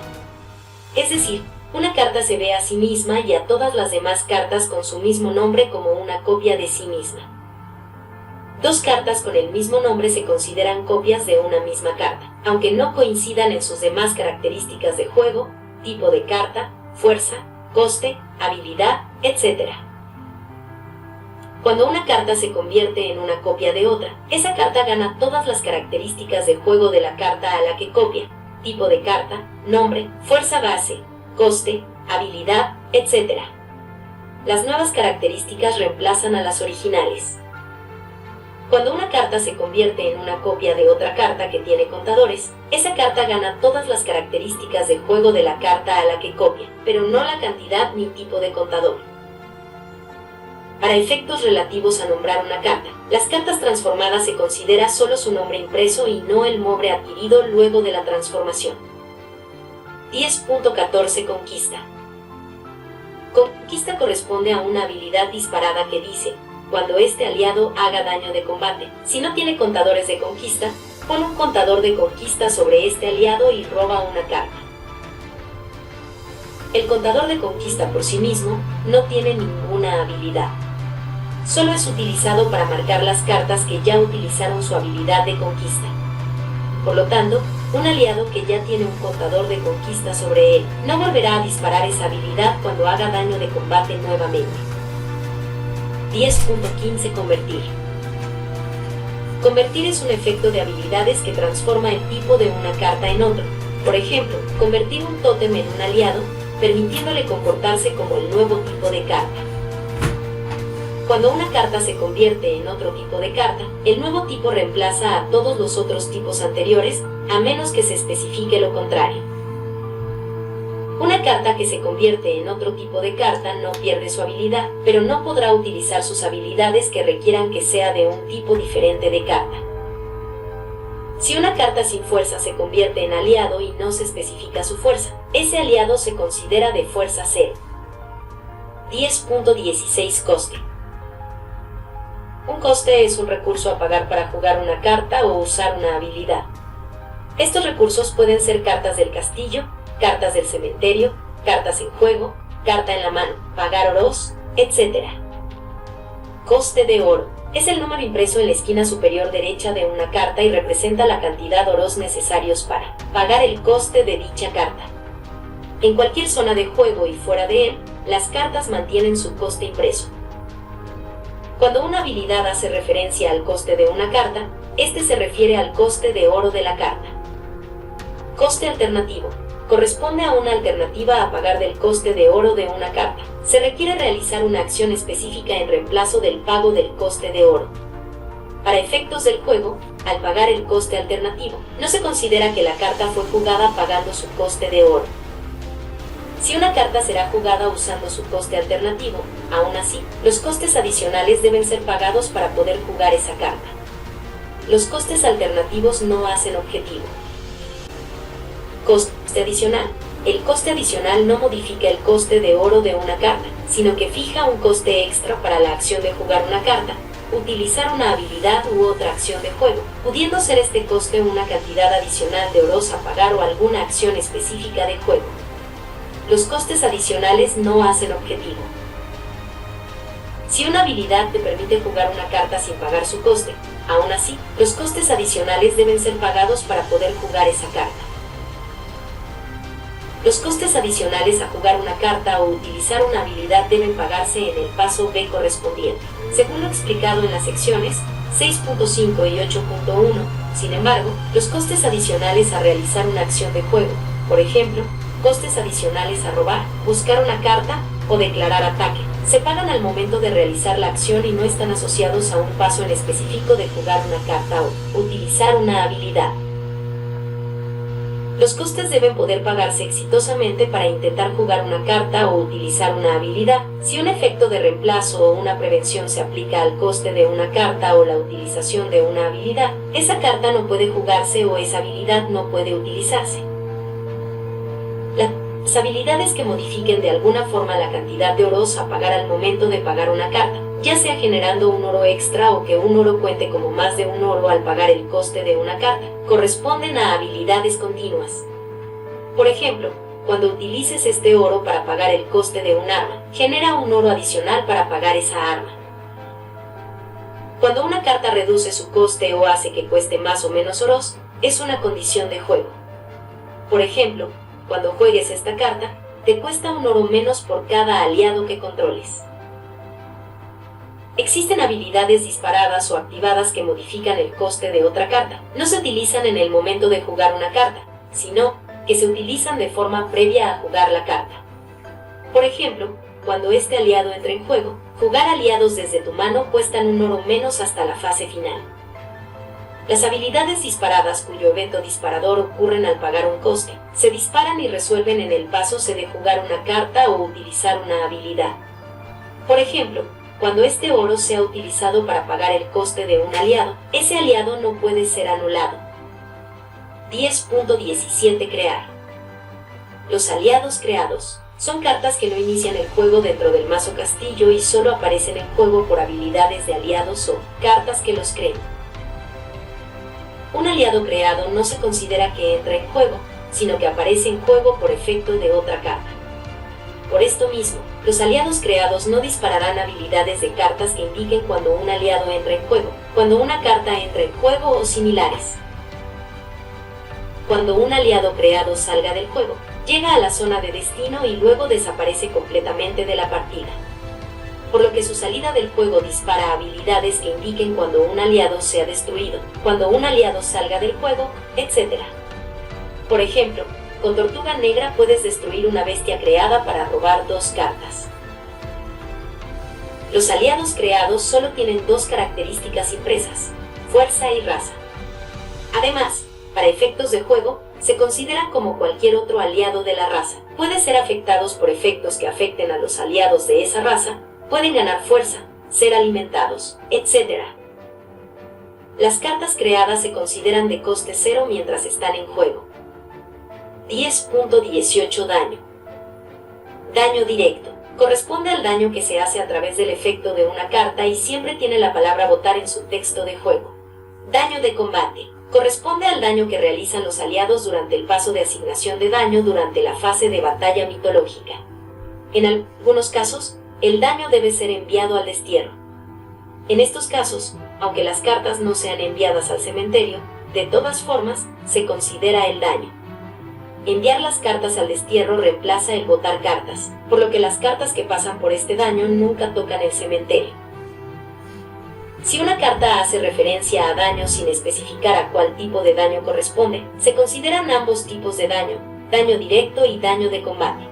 Es decir, una carta se ve a sí misma y a todas las demás cartas con su mismo nombre como una copia de sí misma. 2 cartas con el mismo nombre se consideran copias de una misma carta, aunque no coincidan en sus demás características de juego, tipo de carta, fuerza, coste, habilidad, etc. Cuando una carta se convierte en una copia de otra, esa carta gana todas las características de juego de la carta a la que copia, tipo de carta, nombre, fuerza base, coste, habilidad, etc. Las nuevas características reemplazan a las originales. Cuando una carta se convierte en una copia de otra carta que tiene contadores, esa carta gana todas las características de juego de la carta a la que copia, pero no la cantidad ni tipo de contador. Para efectos relativos a nombrar una carta, las cartas transformadas se considera solo su nombre impreso y no el nombre adquirido luego de la transformación. 10.14 Conquista. Conquista corresponde a una habilidad disparada que dice: cuando este aliado haga daño de combate, si no tiene contadores de conquista, pon un contador de conquista sobre este aliado y roba una carta. El contador de conquista por sí mismo no tiene ninguna habilidad. Solo es utilizado para marcar las cartas que ya utilizaron su habilidad de conquista. Por lo tanto, un aliado que ya tiene un contador de conquista sobre él no volverá a disparar esa habilidad cuando haga daño de combate nuevamente. 10.15 Convertir. Convertir es un efecto de habilidades que transforma el tipo de una carta en otro. Por ejemplo, convertir un tótem en un aliado, permitiéndole comportarse como el nuevo tipo de carta. Cuando una carta se convierte en otro tipo de carta, el nuevo tipo reemplaza a todos los otros tipos anteriores, a menos que se especifique lo contrario. Una carta que se convierte en otro tipo de carta no pierde su habilidad, pero no podrá utilizar sus habilidades que requieran que sea de un tipo diferente de carta. Si una carta sin fuerza se convierte en aliado y no se especifica su fuerza, ese aliado se considera de fuerza 0. 10.16 Coste. Un coste es un recurso a pagar para jugar una carta o usar una habilidad. Estos recursos pueden ser cartas del castillo, cartas del cementerio, cartas en juego, carta en la mano, pagar oros, etc. Coste de oro. Es el número impreso en la esquina superior derecha de una carta y representa la cantidad de oros necesarios para pagar el coste de dicha carta. En cualquier zona de juego y fuera de él, las cartas mantienen su coste impreso. Cuando una habilidad hace referencia al coste de una carta, este se refiere al coste de oro de la carta. Coste alternativo. Corresponde a una alternativa a pagar del coste de oro de una carta. Se requiere realizar una acción específica en reemplazo del pago del coste de oro. Para efectos del juego, al pagar el coste alternativo, no se considera que la carta fue jugada pagando su coste de oro. Si una carta será jugada usando su coste alternativo, aún así, los costes adicionales deben ser pagados para poder jugar esa carta. Los costes alternativos no hacen objetivo. Coste adicional. El coste adicional no modifica el coste de oro de una carta, sino que fija un coste extra para la acción de jugar una carta, utilizar una habilidad u otra acción de juego, pudiendo ser este coste una cantidad adicional de oros a pagar o alguna acción específica de juego. Los costes adicionales no hacen objetivo. Si una habilidad te permite jugar una carta sin pagar su coste, aún así, los costes adicionales deben ser pagados para poder jugar esa carta. Los costes adicionales a jugar una carta o utilizar una habilidad deben pagarse en el paso B correspondiente, según lo explicado en las secciones 6.5 y 8.1. Sin embargo, los costes adicionales a realizar una acción de juego, por ejemplo, costes adicionales a robar, buscar una carta o declarar ataque, se pagan al momento de realizar la acción y no están asociados a un paso en específico de jugar una carta o utilizar una habilidad. Los costes deben poder pagarse exitosamente para intentar jugar una carta o utilizar una habilidad. Si un efecto de reemplazo o una prevención se aplica al coste de una carta o la utilización de una habilidad, esa carta no puede jugarse o esa habilidad no puede utilizarse. Las habilidades que modifiquen de alguna forma la cantidad de oros a pagar al momento de pagar una carta, ya sea generando un oro extra o que un oro cuente como más de un oro al pagar el coste de una carta, corresponden a habilidades continuas. Por ejemplo, cuando utilices este oro para pagar el coste de un arma, genera un oro adicional para pagar esa arma. Cuando una carta reduce su coste o hace que cueste más o menos oros, es una condición de juego. Por ejemplo, cuando juegues esta carta, te cuesta un oro menos por cada aliado que controles. Existen habilidades disparadas o activadas que modifican el coste de otra carta. No se utilizan en el momento de jugar una carta, sino que se utilizan de forma previa a jugar la carta. Por ejemplo, cuando este aliado entra en juego, jugar aliados desde tu mano cuestan un oro menos hasta la fase final. Las habilidades disparadas cuyo evento disparador ocurren al pagar un coste, se disparan y resuelven en el paso C de jugar una carta o utilizar una habilidad. Por ejemplo, cuando este oro sea utilizado para pagar el coste de un aliado, ese aliado no puede ser anulado. 10.17 Crear. Los aliados creados son cartas que no inician el juego dentro del mazo castillo y solo aparecen en juego por habilidades de aliados o cartas que los creen. Un aliado creado no se considera que entra en juego, sino que aparece en juego por efecto de otra carta. Por esto mismo, los aliados creados no dispararán habilidades de cartas que indiquen cuando un aliado entra en juego, cuando una carta entra en juego o similares. Cuando un aliado creado salga del juego, llega a la zona de destino y luego desaparece completamente de la partida. Por lo que su salida del juego dispara habilidades que indiquen cuando un aliado sea destruido, cuando un aliado salga del juego, etc. Por ejemplo, con Tortuga Negra puedes destruir una bestia creada para robar 2 cartas. Los aliados creados solo tienen 2 características impresas: fuerza y raza. Además, para efectos de juego, se consideran como cualquier otro aliado de la raza. Pueden ser afectados por efectos que afecten a los aliados de esa raza, pueden ganar fuerza, ser alimentados, etc. Las cartas creadas se consideran de coste 0 mientras están en juego. 10.18 Daño. Daño directo. Corresponde al daño que se hace a través del efecto de una carta y siempre tiene la palabra votar en su texto de juego. Daño de combate. Corresponde al daño que realizan los aliados durante el paso de asignación de daño durante la fase de batalla mitológica. En algunos casos, el daño debe ser enviado al destierro. En estos casos, aunque las cartas no sean enviadas al cementerio, de todas formas, se considera el daño. Enviar las cartas al destierro reemplaza el botar cartas, por lo que las cartas que pasan por este daño nunca tocan el cementerio. Si una carta hace referencia a daño sin especificar a cuál tipo de daño corresponde, se consideran ambos tipos de daño, daño directo y daño de combate.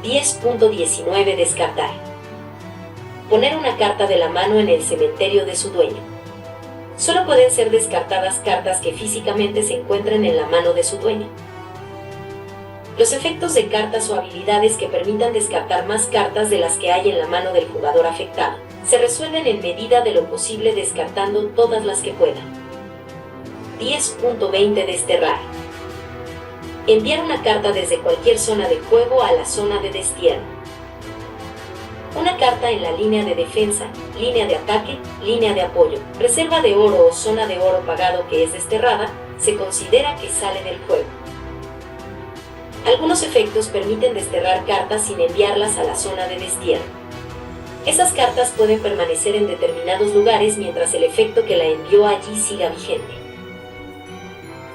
10.19 Descartar. Poner una carta de la mano en el cementerio de su dueño. Solo pueden ser descartadas cartas que físicamente se encuentren en la mano de su dueño. Los efectos de cartas o habilidades que permitan descartar más cartas de las que hay en la mano del jugador afectado se resuelven en medida de lo posible descartando todas las que pueda. 10.20 Desterrar. Enviar una carta desde cualquier zona de juego a la zona de destierro. Una carta en la línea de defensa, línea de ataque, línea de apoyo, reserva de oro o zona de oro pagado que es desterrada, se considera que sale del juego. Algunos efectos permiten desterrar cartas sin enviarlas a la zona de destierro. Esas cartas pueden permanecer en determinados lugares mientras el efecto que la envió allí siga vigente.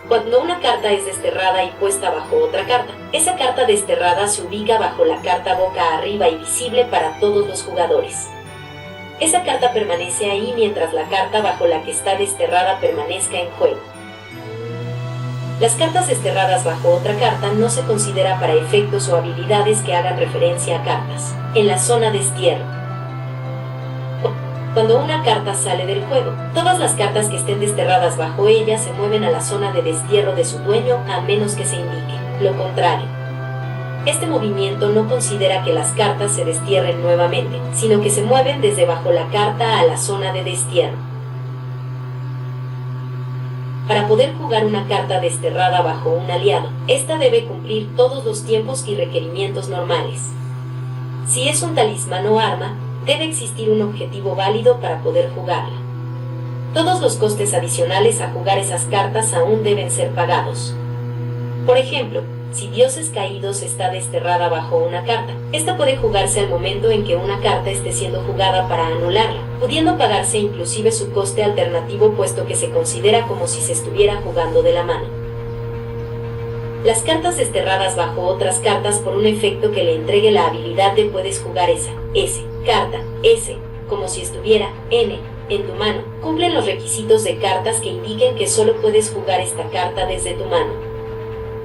Cuando una carta es desterrada y puesta bajo otra carta, esa carta desterrada se ubica bajo la carta boca arriba y visible para todos los jugadores. Esa carta permanece ahí mientras la carta bajo la que está desterrada permanezca en juego. Las cartas desterradas bajo otra carta no se considera para efectos o habilidades que hagan referencia a cartas en la zona de destierro. Cuando una carta sale del juego, todas las cartas que estén desterradas bajo ella se mueven a la zona de destierro de su dueño a menos que se indique lo contrario. Este movimiento no considera que las cartas se destierren nuevamente, sino que se mueven desde bajo la carta a la zona de destierro. Para poder jugar una carta desterrada bajo un aliado, esta debe cumplir todos los tiempos y requerimientos normales. Si es un talismán o arma, debe existir un objetivo válido para poder jugarla. Todos los costes adicionales a jugar esas cartas aún deben ser pagados. Por ejemplo, si Dioses Caídos está desterrada bajo una carta, esta puede jugarse al momento en que una carta esté siendo jugada para anularla, pudiendo pagarse inclusive su coste alternativo puesto que se considera como si se estuviera jugando de la mano. Las cartas desterradas bajo otras cartas por un efecto que le entregue la habilidad de puedes jugar esa, carta, como si estuviera, en tu mano, cumplen los requisitos de cartas que indiquen que solo puedes jugar esta carta desde tu mano.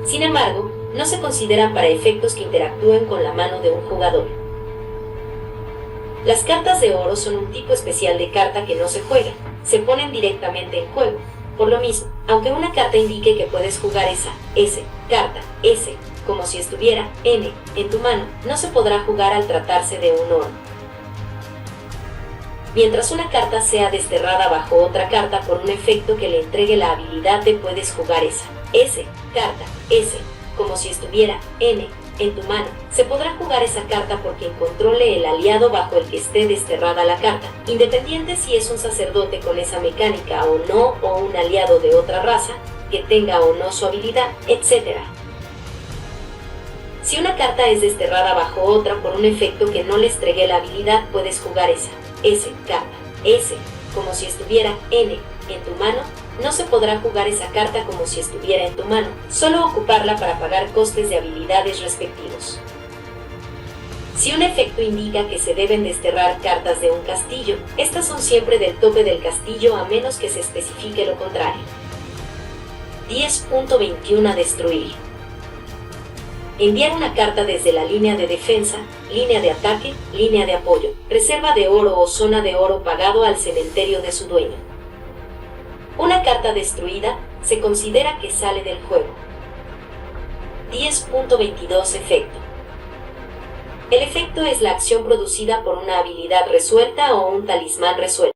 Sin embargo, no se consideran para efectos que interactúen con la mano de un jugador. Las cartas de oro son un tipo especial de carta que no se juega, se ponen directamente en juego. Por lo mismo, aunque una carta indique que puedes jugar esa, carta, como si estuviera, en tu mano, no se podrá jugar al tratarse de un oro. Mientras una carta sea desterrada bajo otra carta por un efecto que le entregue la habilidad de puedes jugar esa, carta, como si estuviera, en tu mano, se podrá jugar esa carta por quien controle el aliado bajo el que esté desterrada la carta, independiente si es un sacerdote con esa mecánica o no, o un aliado de otra raza, que tenga o no su habilidad, etc. Si una carta es desterrada bajo otra por un efecto que no le entregue la habilidad, puedes jugar esa, carta, como si estuviera, en tu mano, no se podrá jugar esa carta como si estuviera en tu mano, solo ocuparla para pagar costes de habilidades respectivos. Si un efecto indica que se deben desterrar cartas de un castillo, estas son siempre del tope del castillo a menos que se especifique lo contrario. 10.21 Destruir. Enviar una carta desde la línea de defensa, línea de ataque, línea de apoyo, reserva de oro o zona de oro pagado al cementerio de su dueño. Una carta destruida se considera que sale del juego. 10.22 Efecto. El efecto es la acción producida por una habilidad resuelta o un talismán resuelto.